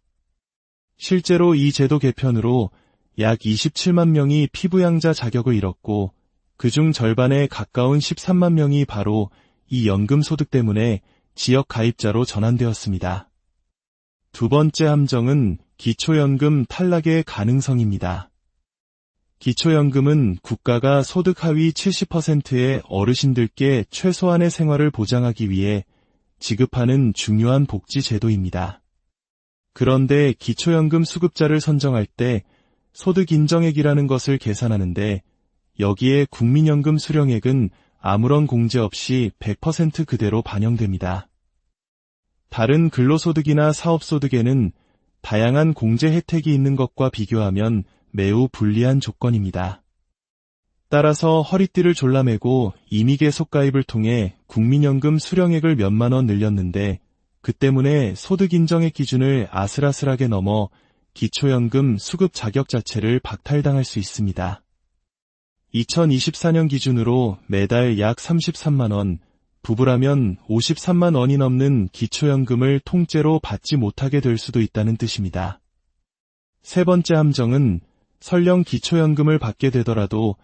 실제로 이 제도 개편으로 약 27만 명이 피부양자 자격을 잃었고 그중 절반에 가까운 13만 명이 바로 이 연금 소득 때문에 지역 가입자로 전환되었습니다. 두 번째 함정은 기초연금 탈락의 가능성입니다. 기초연금은 국가가 소득 하위 70%의 어르신들께 최소한의 생활을 보장하기 위해 지급하는 중요한 복지 제도입니다. 그런데 기초연금 수급자를 선정할 때 소득 인정액이라는 것을 계산하는데 여기에 국민연금 수령액은 아무런 공제 없이 100% 그대로 반영됩니다. 다른 근로소득이나 사업소득에는 다양한 공제 혜택이 있는 것과 비교하면 매우 불리한 조건입니다. 따라서 허리띠를 졸라매고 임의계속 가입을 통해 국민연금 수령액을 몇만 원 늘렸는데 그 때문에 소득 인정액 기준을 아슬아슬하게 넘어 기초연금 수급 자격 자체를 박탈당할 수 있습니다. 2024년 기준으로 매달 약 33만 원, 부부라면 53만 원이 넘는 기초연금을 통째로 받지 못하게 될 수도 있다는 뜻입니다. 세 번째 함정은 설령 기초연금을 받게 되더라도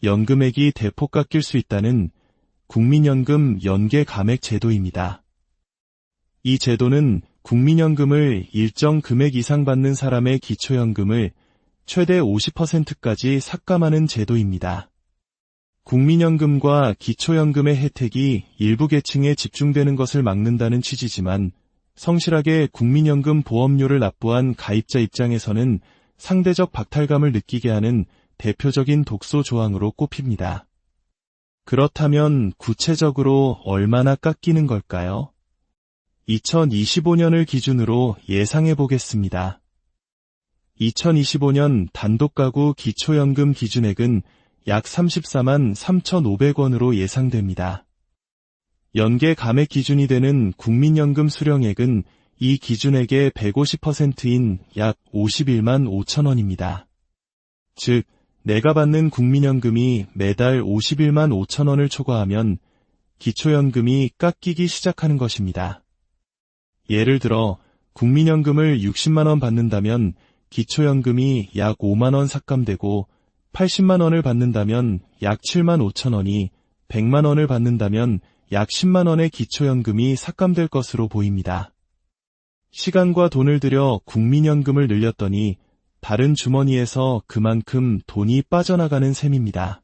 연금액이 대폭 깎일 수 있다는 국민연금 연계 감액 제도입니다. 이 제도는 국민연금을 일정 금액 이상 받는 사람의 기초연금을 최대 50%까지 삭감하는 제도입니다. 국민연금과 기초연금의 혜택이 일부 계층에 집중되는 것을 막는다는 취지지만 성실하게 국민연금 보험료를 납부한 가입자 입장에서는 상대적 박탈감을 느끼게 하는 대표적인 독소 조항으로 꼽힙니다. 그렇다면 구체적으로 얼마나 깎이는 걸까요? 2025년을 기준으로 예상해 보겠습니다. 2025년 단독가구 기초연금 기준액은 약 34만 3,500원으로 예상됩니다. 연계 감액 기준이 되는 국민연금 수령액은 이 기준액의 150%인 약 51만 5천원입니다. 즉, 내가 받는 국민연금이 매달 51만 5천원을 초과하면 기초연금이 깎이기 시작하는 것입니다. 예를 들어 국민연금을 60만원 받는다면 기초연금이 약 5만원 삭감되고 80만원을 받는다면 약 7만 5천원이, 100만원을 받는다면 약 10만원의 기초연금이 삭감될 것으로 보입니다. 시간과 돈을 들여 국민연금을 늘렸더니 다른 주머니에서 그만큼 돈이 빠져나가는 셈입니다.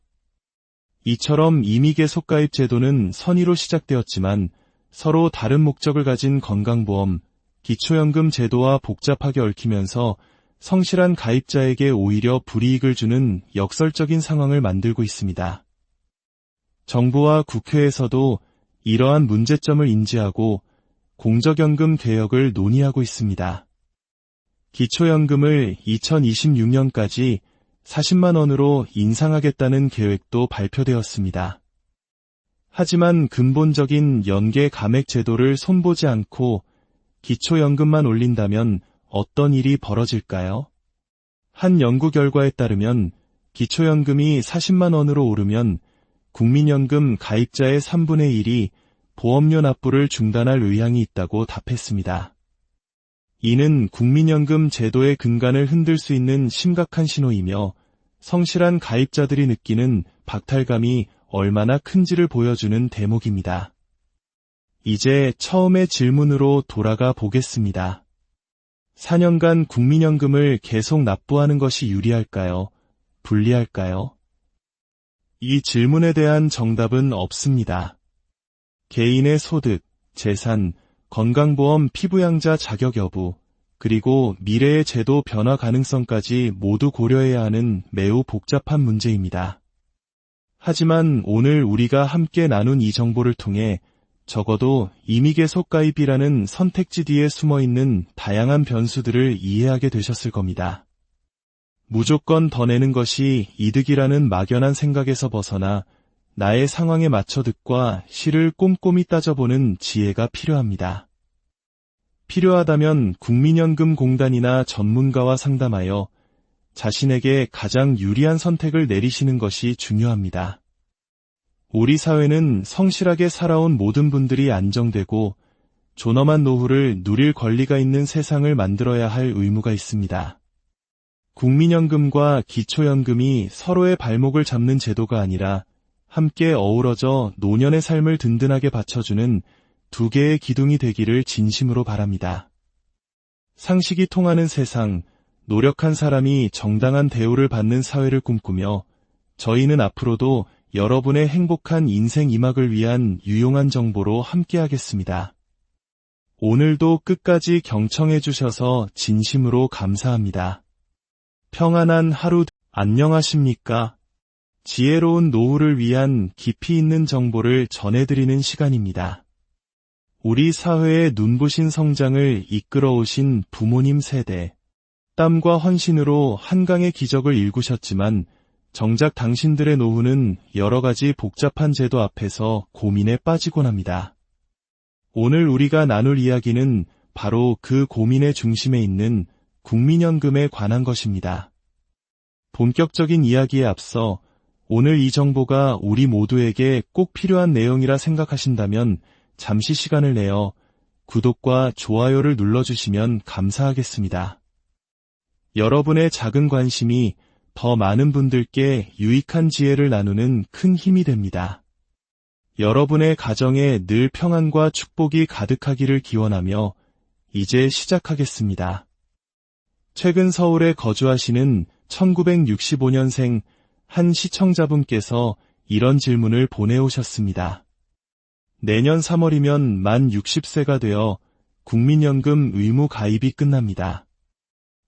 이처럼 임의계 속가입 제도는 선의로 시작되었지만 서로 다른 목적을 가진 건강보험, 기초연금 제도와 복잡하게 얽히면서 성실한 가입자에게 오히려 불이익을 주는 역설적인 상황을 만들고 있습니다. 정부와 국회에서도 이러한 문제점을 인지하고 공적연금 개혁을 논의하고 있습니다. 기초연금을 2026년까지 40만 원으로 인상하겠다는 계획도 발표되었습니다. 하지만 근본적인 연계 감액 제도를 손보지 않고 기초연금만 올린다면 어떤 일이 벌어질까요? 한 연구 결과에 따르면 기초연금이 40만 원으로 오르면 국민연금 가입자의 3분의 1이 보험료 납부를 중단할 의향이 있다고 답했습니다. 이는 국민연금 제도의 근간을 흔들 수 있는 심각한 신호이며 성실한 가입자들이 느끼는 박탈감이 얼마나 큰지를 보여주는 대목입니다. 이제 처음의 질문으로 돌아가 보겠습니다. 4년간 국민연금을 계속 납부하는 것이 유리할까요? 불리할까요? 이 질문에 대한 정답은 없습니다. 개인의 소득, 재산, 건강보험 피부양자 자격 여부, 그리고 미래의 제도 변화 가능성까지 모두 고려해야 하는 매우 복잡한 문제입니다. 하지만 오늘 우리가 함께 나눈 이 정보를 통해 적어도 임의계 속가입이라는 선택지 뒤에 숨어있는 다양한 변수들을 이해하게 되셨을 겁니다. 무조건 더 내는 것이 이득이라는 막연한 생각에서 벗어나 나의 상황에 맞춰 득과 실을 꼼꼼히 따져보는 지혜가 필요합니다. 필요하다면 국민연금공단이나 전문가와 상담하여 자신에게 가장 유리한 선택을 내리시는 것이 중요합니다. 우리 사회는 성실하게 살아온 모든 분들이 안정되고 존엄한 노후를 누릴 권리가 있는 세상을 만들어야 할 의무가 있습니다. 국민연금과 기초연금이 서로의 발목을 잡는 제도가 아니라 함께 어우러져 노년의 삶을 든든하게 받쳐주는 두 개의 기둥이 되기를 진심으로 바랍니다. 상식이 통하는 세상, 노력한 사람이 정당한 대우를 받는 사회를 꿈꾸며 저희는 앞으로도 여러분의 행복한 인생 이막을 위한 유용한 정보로 함께하겠습니다. 오늘도 끝까지 경청해 주셔서 진심으로 감사합니다. 평안한 하루 안녕하십니까? 지혜로운 노후를 위한 깊이 있는 정보를 전해드리는 시간입니다. 우리 사회의 눈부신 성장을 이끌어오신 부모님 세대, 땀과 헌신으로 한강의 기적을 일구셨지만 정작 당신들의 노후는 여러 가지 복잡한 제도 앞에서 고민에 빠지곤 합니다. 오늘 우리가 나눌 이야기는 바로 그 고민의 중심에 있는 국민연금에 관한 것입니다. 본격적인 이야기에 앞서 오늘 이 정보가 우리 모두에게 꼭 필요한 내용이라 생각하신다면 잠시 시간을 내어 구독과 좋아요를 눌러주시면 감사하겠습니다. 여러분의 작은 관심이 더 많은 분들께 유익한 지혜를 나누는 큰 힘이 됩니다. 여러분의 가정에 늘 평안과 축복이 가득하기를 기원하며 이제 시작하겠습니다. 최근 서울에 거주하시는 1965년생 한 시청자분께서 이런 질문을 보내오셨습니다. 내년 3월이면 만 60세가 되어 국민연금 의무 가입이 끝납니다.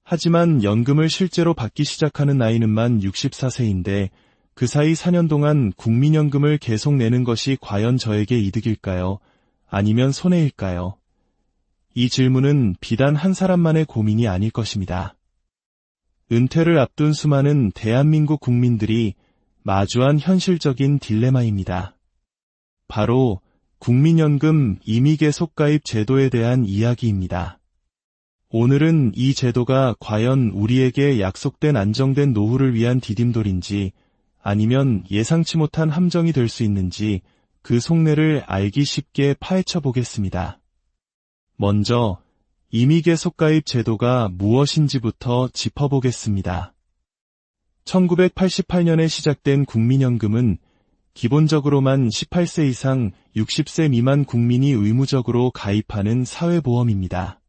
하지만 연금을 실제로 받기 시작하는 나이는 만 64세인데 그 사이 4년 동안 국민연금을 계속 내는 것이 과연 저에게 이득일까요? 아니면 손해일까요? 이 질문은 비단 한 사람만의 고민이 아닐 것입니다. 은퇴를 앞둔 수많은 대한민국 국민들이 마주한 현실적인 딜레마입니다. 바로 국민연금 임의계속가입 제도에 대한 이야기입니다. 오늘은 이 제도가 과연 우리에게 약속된 안정된 노후를 위한 디딤돌인지 아니면 예상치 못한 함정이 될 수 있는지 그 속내를 알기 쉽게 파헤쳐 보겠습니다. 먼저 임의계속가입 제도가 무엇인지부터 짚어보겠습니다. 1988년에 시작된 국민연금은 기본적으로 만 18세 이상 60세 미만 국민이 의무적으로 가입하는 사회보험입니다.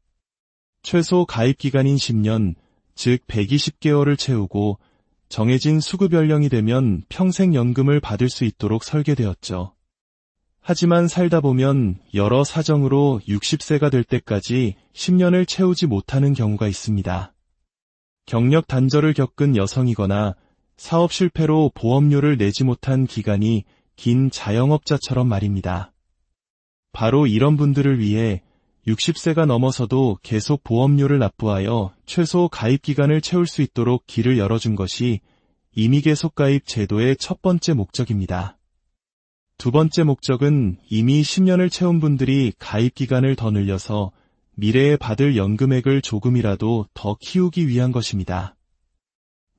최소 가입기간인 10년, 즉 120개월을 채우고 정해진 수급 연령이 되면 평생 연금을 받을 수 있도록 설계되었죠. 하지만 살다 보면 여러 사정으로 60세가 될 때까지 10년을 채우지 못하는 경우가 있습니다. 경력 단절을 겪은 여성이거나 사업 실패로 보험료를 내지 못한 기간이 긴 자영업자처럼 말입니다. 바로 이런 분들을 위해 60세가 넘어서도 계속 보험료를 납부하여 최소 가입기간을 채울 수 있도록 길을 열어준 것이 임의계속가입 제도의 첫 번째 목적입니다. 두 번째 목적은 이미 10년을 채운 분들이 가입기간을 더 늘려서 미래에 받을 연금액을 조금이라도 더 키우기 위한 것입니다.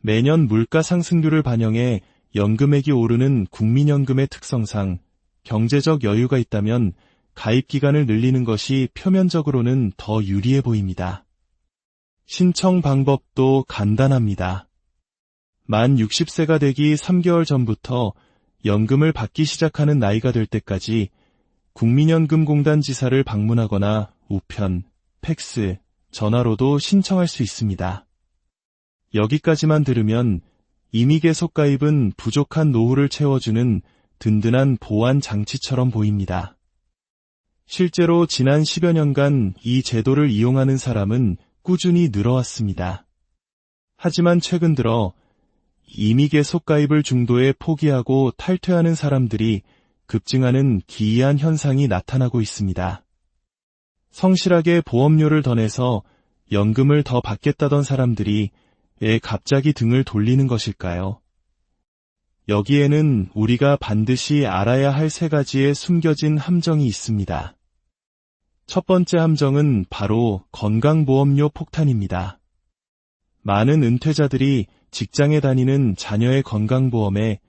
매년 물가 상승률을 반영해 연금액이 오르는 국민연금의 특성상 경제적 여유가 있다면 가입기간을 늘리는 것이 표면적으로는 더 유리해 보입니다. 신청 방법도 간단합니다. 만 60세가 되기 3개월 전부터 연금을 받기 시작하는 나이가 될 때까지 국민연금공단 지사를 방문하거나 우편, 팩스, 전화로도 신청할 수 있습니다. 여기까지만 들으면 임의계속가입은 부족한 노후를 채워주는 든든한 보완 장치처럼 보입니다. 실제로 지난 10여 년간 이 제도를 이용하는 사람은 꾸준히 늘어왔습니다. 하지만 최근 들어 임의계속가입을 중도에 포기하고 탈퇴하는 사람들이 급증하는 기이한 현상이 나타나고 있습니다. 성실하게 보험료를 더 내서 연금을 더 받겠다던 사람들이 왜 갑자기 등을 돌리는 것일까요? 여기에는 우리가 반드시 알아야 할 세 가지의 숨겨진 함정이 있습니다. 첫 번째 함정은 바로 건강보험료 폭탄입니다. 많은 은퇴자들이 직장에 다니는 자녀의 건강보험에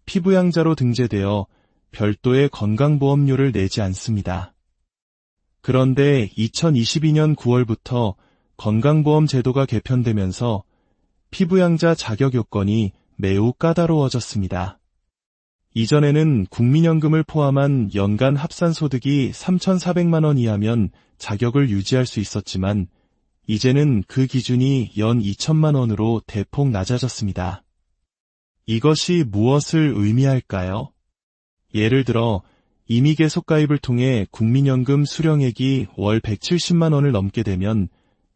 피부양자로 등재되어 별도의 건강보험료를 내지 않습니다. 그런데 2022년 9월부터 건강보험 제도가 개편되면서 피부양자 자격 요건이 매우 까다로워졌습니다. 이전에는 국민연금을 포함한 연간 합산소득이 3,400만 원 이하면 자격을 유지할 수 있었지만 이제는 그 기준이 연 2천만 원으로 대폭 낮아졌습니다. 이것이 무엇을 의미할까요? 예를 들어 임의계속가입을 통해 국민연금 수령액이 월 170만 원을 넘게 되면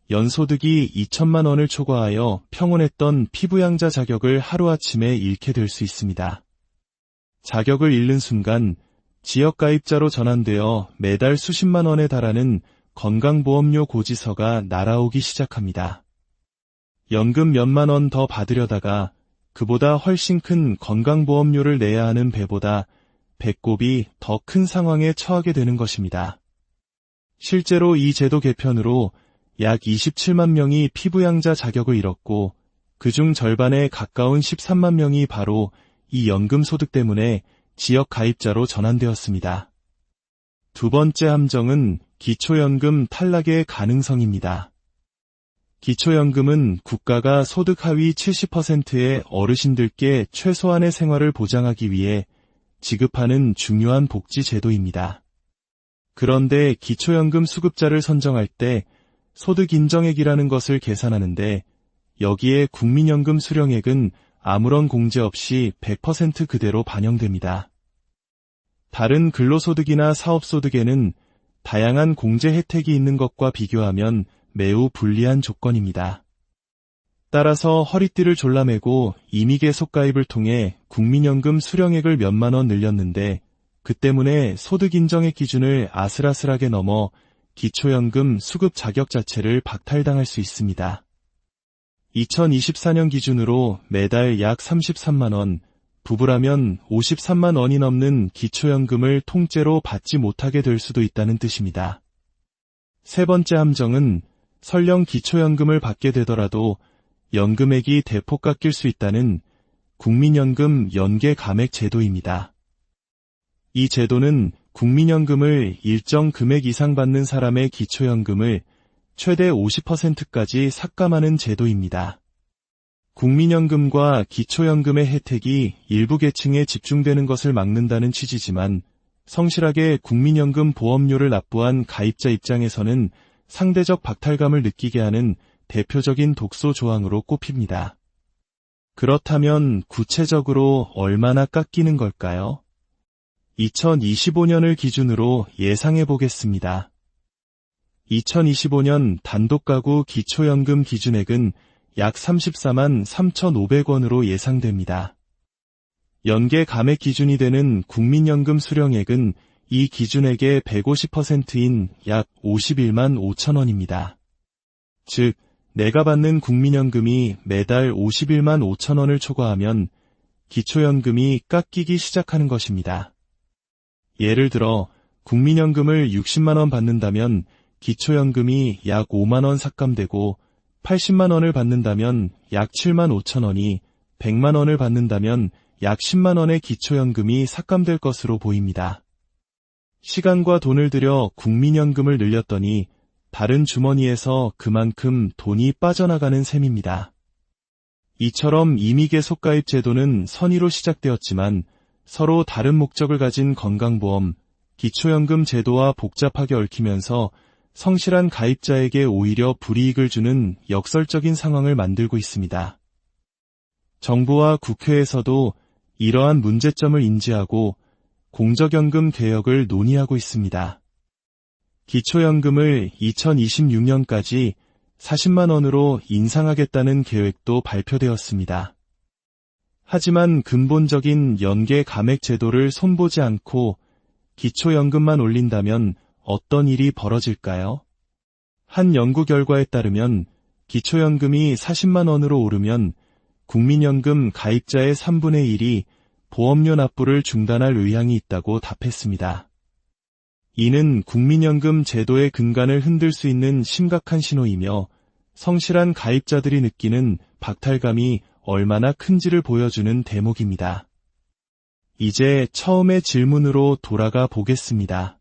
연소득이 2천만 원을 초과하여 평온했던 피부양자 자격을 하루아침에 잃게 될 수 있습니다. 자격을 잃는 순간 지역가입자로 전환되어 매달 수십만 원에 달하는 건강보험료 고지서가 날아오기 시작합니다. 연금 몇만 원 더 받으려다가 그보다 훨씬 큰 건강보험료를 내야 하는 배보다 배꼽이 더 큰 상황에 처하게 되는 것입니다. 실제로 이 제도 개편으로 약 27만 명이 피부양자 자격을 잃었고 그중 절반에 가까운 13만 명이 바로 이 연금 소득 때문에 지역 가입자로 전환되었습니다. 두 번째 함정은 기초연금 탈락의 가능성입니다. 기초연금은 국가가 소득 하위 70%의 어르신들께 최소한의 생활을 보장하기 위해 지급하는 중요한 복지 제도입니다. 그런데 기초연금 수급자를 선정할 때 소득 인정액이라는 것을 계산하는데 여기에 국민연금 수령액은 아무런 공제 없이 100% 그대로 반영됩니다. 다른 근로소득이나 사업소득에는 다양한 공제 혜택이 있는 것과 비교하면 매우 불리한 조건입니다. 따라서 허리띠를 졸라매고 임의계 속가입을 통해 국민연금 수령액을 몇만 원 늘렸는데 그 때문에 소득인정액 기준을 아슬아슬하게 넘어 기초연금 수급 자격 자체를 박탈당할 수 있습니다. 2024년 기준으로 매달 약 33만 원, 부부라면 53만 원이 넘는 기초연금을 통째로 받지 못하게 될 수도 있다는 뜻입니다. 세 번째 함정은 설령 기초연금을 받게 되더라도 연금액이 대폭 깎일 수 있다는 국민연금 연계 감액 제도입니다. 이 제도는 국민연금을 일정 금액 이상 받는 사람의 기초연금을 최대 50%까지 삭감하는 제도입니다. 국민연금과 기초연금의 혜택이 일부 계층에 집중되는 것을 막는다는 취지지만 성실하게 국민연금 보험료를 납부한 가입자 입장에서는 상대적 박탈감을 느끼게 하는 대표적인 독소 조항으로 꼽힙니다. 그렇다면 구체적으로 얼마나 깎이는 걸까요? 2025년을 기준으로 예상해 보겠습니다. 2025년 단독가구 기초연금 기준액은 약 34만 3,500원으로 예상됩니다. 연계 감액 기준이 되는 국민연금 수령액은 이 기준액의 150%인 약 51만 5천원입니다. 즉, 내가 받는 국민연금이 매달 51만 5천원을 초과하면 기초연금이 깎이기 시작하는 것입니다. 예를 들어 국민연금을 60만원 받는다면 기초연금이 약 5만원 삭감되고 80만원을 받는다면 약 7만 5천원이, 100만원을 받는다면 약 10만원의 기초연금이 삭감될 것으로 보입니다. 시간과 돈을 들여 국민연금을 늘렸더니 다른 주머니에서 그만큼 돈이 빠져나가는 셈입니다. 이처럼 임의계 속가입 제도는 선의로 시작되었지만 서로 다른 목적을 가진 건강보험, 기초연금 제도와 복잡하게 얽히면서 성실한 가입자에게 오히려 불이익을 주는 역설적인 상황을 만들고 있습니다. 정부와 국회에서도 이러한 문제점을 인지하고 공적연금 개혁을 논의하고 있습니다. 기초연금을 2026년까지 40만 원으로 인상하겠다는 계획도 발표되었습니다. 하지만 근본적인 연계 감액 제도를 손보지 않고 기초연금만 올린다면 어떤 일이 벌어질까요? 한 연구 결과에 따르면 기초연금이 40만 원으로 오르면 국민연금 가입자의 3분의 1이 보험료 납부를 중단할 의향이 있다고 답했습니다. 이는 국민연금 제도의 근간을 흔들 수 있는 심각한 신호이며 성실한 가입자들이 느끼는 박탈감이 얼마나 큰지를 보여주는 대목입니다. 이제 처음의 질문으로 돌아가 보겠습니다.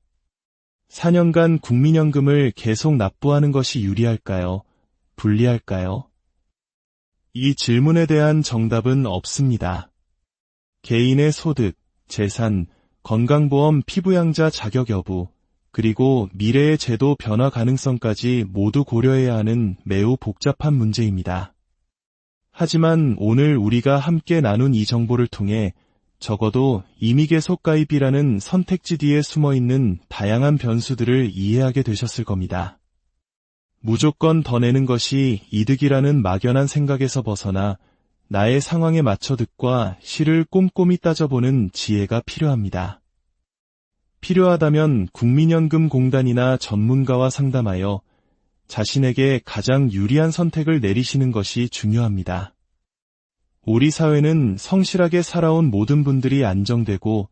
4년간 국민연금을 계속 납부하는 것이 유리할까요? 불리할까요? 이 질문에 대한 정답은 없습니다. 개인의 소득, 재산, 건강보험 피부양자 자격 여부, 그리고 미래의 제도 변화 가능성까지 모두 고려해야 하는 매우 복잡한 문제입니다. 하지만 오늘 우리가 함께 나눈 이 정보를 통해 적어도 임의계 속가입이라는 선택지 뒤에 숨어있는 다양한 변수들을 이해하게 되셨을 겁니다. 무조건 더 내는 것이 이득이라는 막연한 생각에서 벗어나 나의 상황에 맞춰 득과 실을 꼼꼼히 따져보는 지혜가 필요합니다. 필요하다면 국민연금공단이나 전문가와 상담하여 자신에게 가장 유리한 선택을 내리시는 것이 중요합니다. 우리 사회는 성실하게 살아온 모든 분들이 안정되고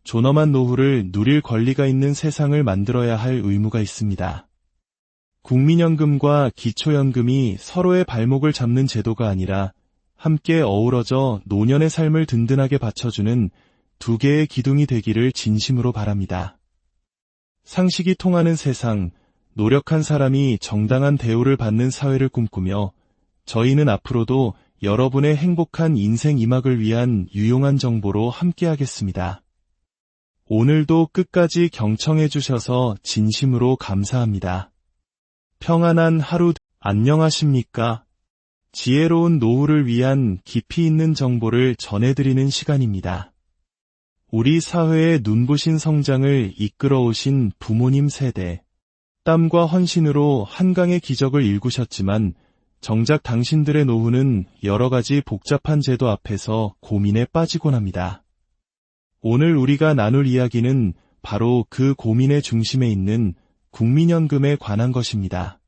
존엄한 노후를 누릴 권리가 있는 세상을 만들어야 할 의무가 있습니다. 국민연금과 기초연금이 서로의 발목을 잡는 제도가 아니라 함께 어우러져 노년의 삶을 든든하게 받쳐주는 두 개의 기둥이 되기를 진심으로 바랍니다. 상식이 통하는 세상, 노력한 사람이 정당한 대우를 받는 사회를 꿈꾸며 저희는 앞으로도 여러분의 행복한 인생 이막을 위한 유용한 정보로 함께하겠습니다. 오늘도 끝까지 경청해 주셔서 진심으로 감사합니다. 평안한 하루 안녕하십니까? 지혜로운 노후를 위한 깊이 있는 정보를 전해드리는 시간입니다. 우리 사회의 눈부신 성장을 이끌어오신 부모님 세대. 땀과 헌신으로 한강의 기적을 일구셨지만 정작 당신들의 노후는 여러 가지 복잡한 제도 앞에서 고민에 빠지곤 합니다. 오늘 우리가 나눌 이야기는 바로 그 고민의 중심에 있는 국민연금에 관한 것입니다.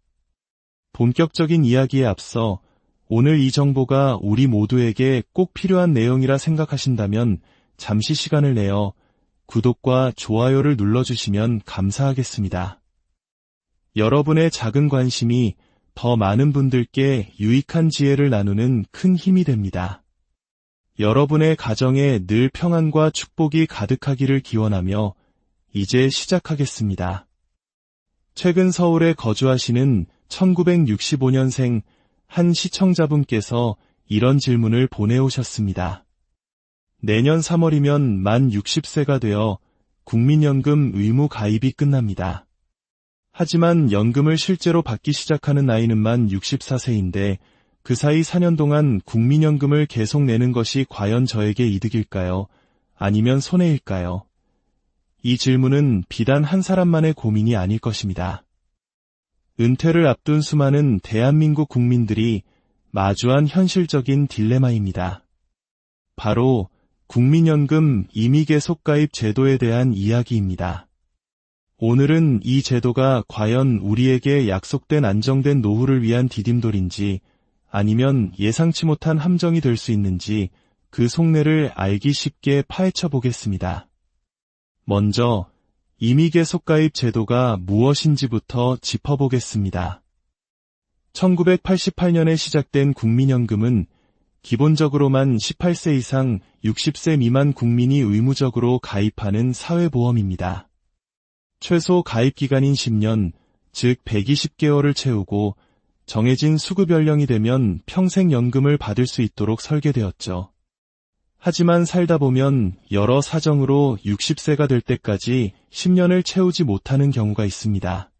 본격적인 이야기에 앞서 오늘 이 정보가 우리 모두에게 꼭 필요한 내용이라 생각하신다면 잠시 시간을 내어 구독과 좋아요를 눌러주시면 감사하겠습니다. 여러분의 작은 관심이 더 많은 분들께 유익한 지혜를 나누는 큰 힘이 됩니다. 여러분의 가정에 늘 평안과 축복이 가득하기를 기원하며 이제 시작하겠습니다. 최근 서울에 거주하시는 1965년생 한 시청자분께서 이런 질문을 보내오셨습니다. 내년 3월이면 만 60세가 되어 국민연금 의무 가입이 끝납니다. 하지만 연금을 실제로 받기 시작하는 나이는 만 64세인데 그 사이 4년 동안 국민연금을 계속 내는 것이 과연 저에게 이득일까요? 아니면 손해일까요? 이 질문은 비단 한 사람만의 고민이 아닐 것입니다. 은퇴를 앞둔 수많은 대한민국 국민들이 마주한 현실적인 딜레마입니다. 바로 국민연금 임의계속가입 제도에 대한 이야기입니다. 오늘은 이 제도가 과연 우리에게 약속된 안정된 노후를 위한 디딤돌인지 아니면 예상치 못한 함정이 될 수 있는지 그 속내를 알기 쉽게 파헤쳐 보겠습니다. 먼저 임의계속가입 제도가 무엇인지부터 짚어보겠습니다. 1988년에 시작된 국민연금은 기본적으로 만 18세 이상 60세 미만 국민이 의무적으로 가입하는 사회보험입니다. 최소 가입기간인 10년, 즉 120개월을 채우고 정해진 수급 연령이 되면 평생 연금을 받을 수 있도록 설계되었죠. 하지만 살다 보면 여러 사정으로 60세가 될 때까지 10년을 채우지 못하는 경우가 있습니다.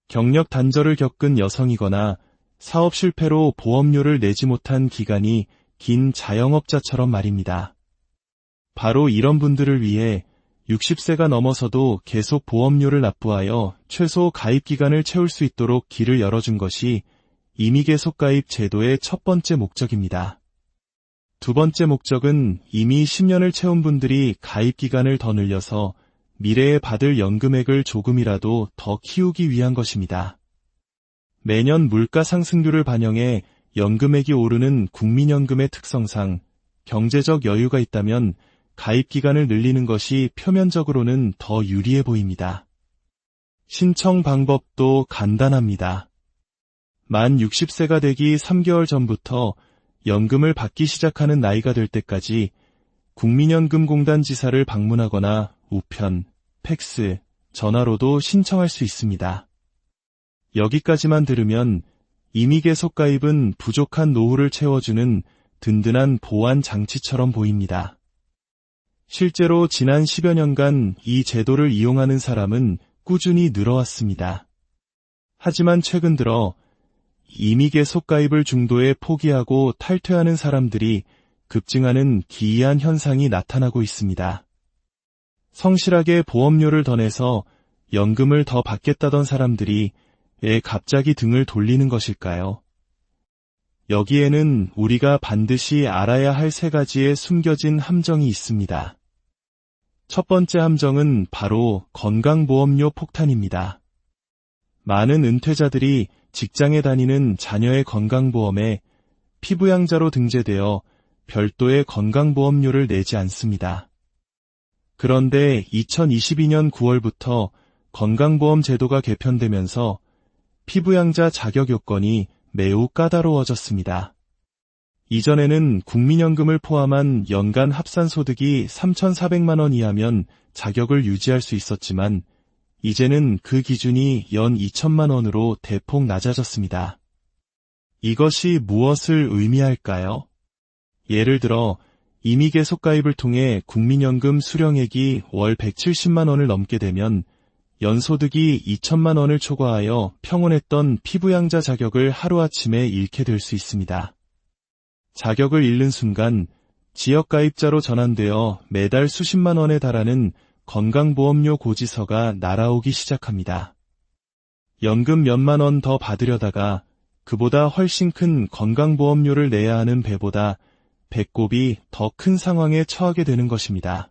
경력 단절을 겪은 여성이거나 사업 실패로 보험료를 내지 못한 기간이 긴 자영업자처럼 말입니다. 바로 이런 분들을 위해 60세가 넘어서도 계속 보험료를 납부하여 최소 가입기간을 채울 수 있도록 길을 열어준 것이 임의계속가입 제도의 첫 번째 목적입니다. 두 번째 목적은 이미 10년을 채운 분들이 가입기간을 더 늘려서 미래에 받을 연금액을 조금이라도 더 키우기 위한 것입니다. 매년 물가 상승률을 반영해 연금액이 오르는 국민연금의 특성상 경제적 여유가 있다면 가입기간을 늘리는 것이 표면적으로는 더 유리해 보입니다. 신청 방법도 간단합니다. 만 60세가 되기 3개월 전부터 연금을 받기 시작하는 나이가 될 때까지 국민연금공단 지사를 방문하거나 우편, 팩스, 전화로도 신청할 수 있습니다. 여기까지만 들으면 임의계속가입은 부족한 노후를 채워주는 든든한 보완 장치처럼 보입니다. 실제로 지난 10여 년간 이 제도를 이용하는 사람은 꾸준히 늘어왔습니다. 하지만 최근 들어 임의계속가입을 중도에 포기하고 탈퇴하는 사람들이 급증하는 기이한 현상이 나타나고 있습니다. 성실하게 보험료를 더 내서 연금을 더 받겠다던 사람들이 왜 갑자기 등을 돌리는 것일까요? 여기에는 우리가 반드시 알아야 할 세 가지의 숨겨진 함정이 있습니다. 첫 번째 함정은 바로 건강보험료 폭탄입니다. 많은 은퇴자들이 직장에 다니는 자녀의 건강보험에 피부양자로 등재되어 별도의 건강보험료를 내지 않습니다. 그런데 2022년 9월부터 건강보험 제도가 개편되면서 피부양자 자격 요건이 매우 까다로워졌습니다. 이전에는 국민연금을 포함한 연간 합산소득이 3,400만 원 이하면 자격을 유지할 수 있었지만 이제는 그 기준이 연 2천만 원으로 대폭 낮아졌습니다. 이것이 무엇을 의미할까요? 예를 들어 임의계속가입을 통해 국민연금 수령액이 월 170만 원을 넘게 되면 연소득이 2천만 원을 초과하여 평온했던 피부양자 자격을 하루아침에 잃게 될 수 있습니다. 자격을 잃는 순간 지역가입자로 전환되어 매달 수십만 원에 달하는 건강보험료 고지서가 날아오기 시작합니다. 연금 몇만 원 더 받으려다가 그보다 훨씬 큰 건강보험료를 내야 하는 배보다 배꼽이 더 큰 상황에 처하게 되는 것입니다.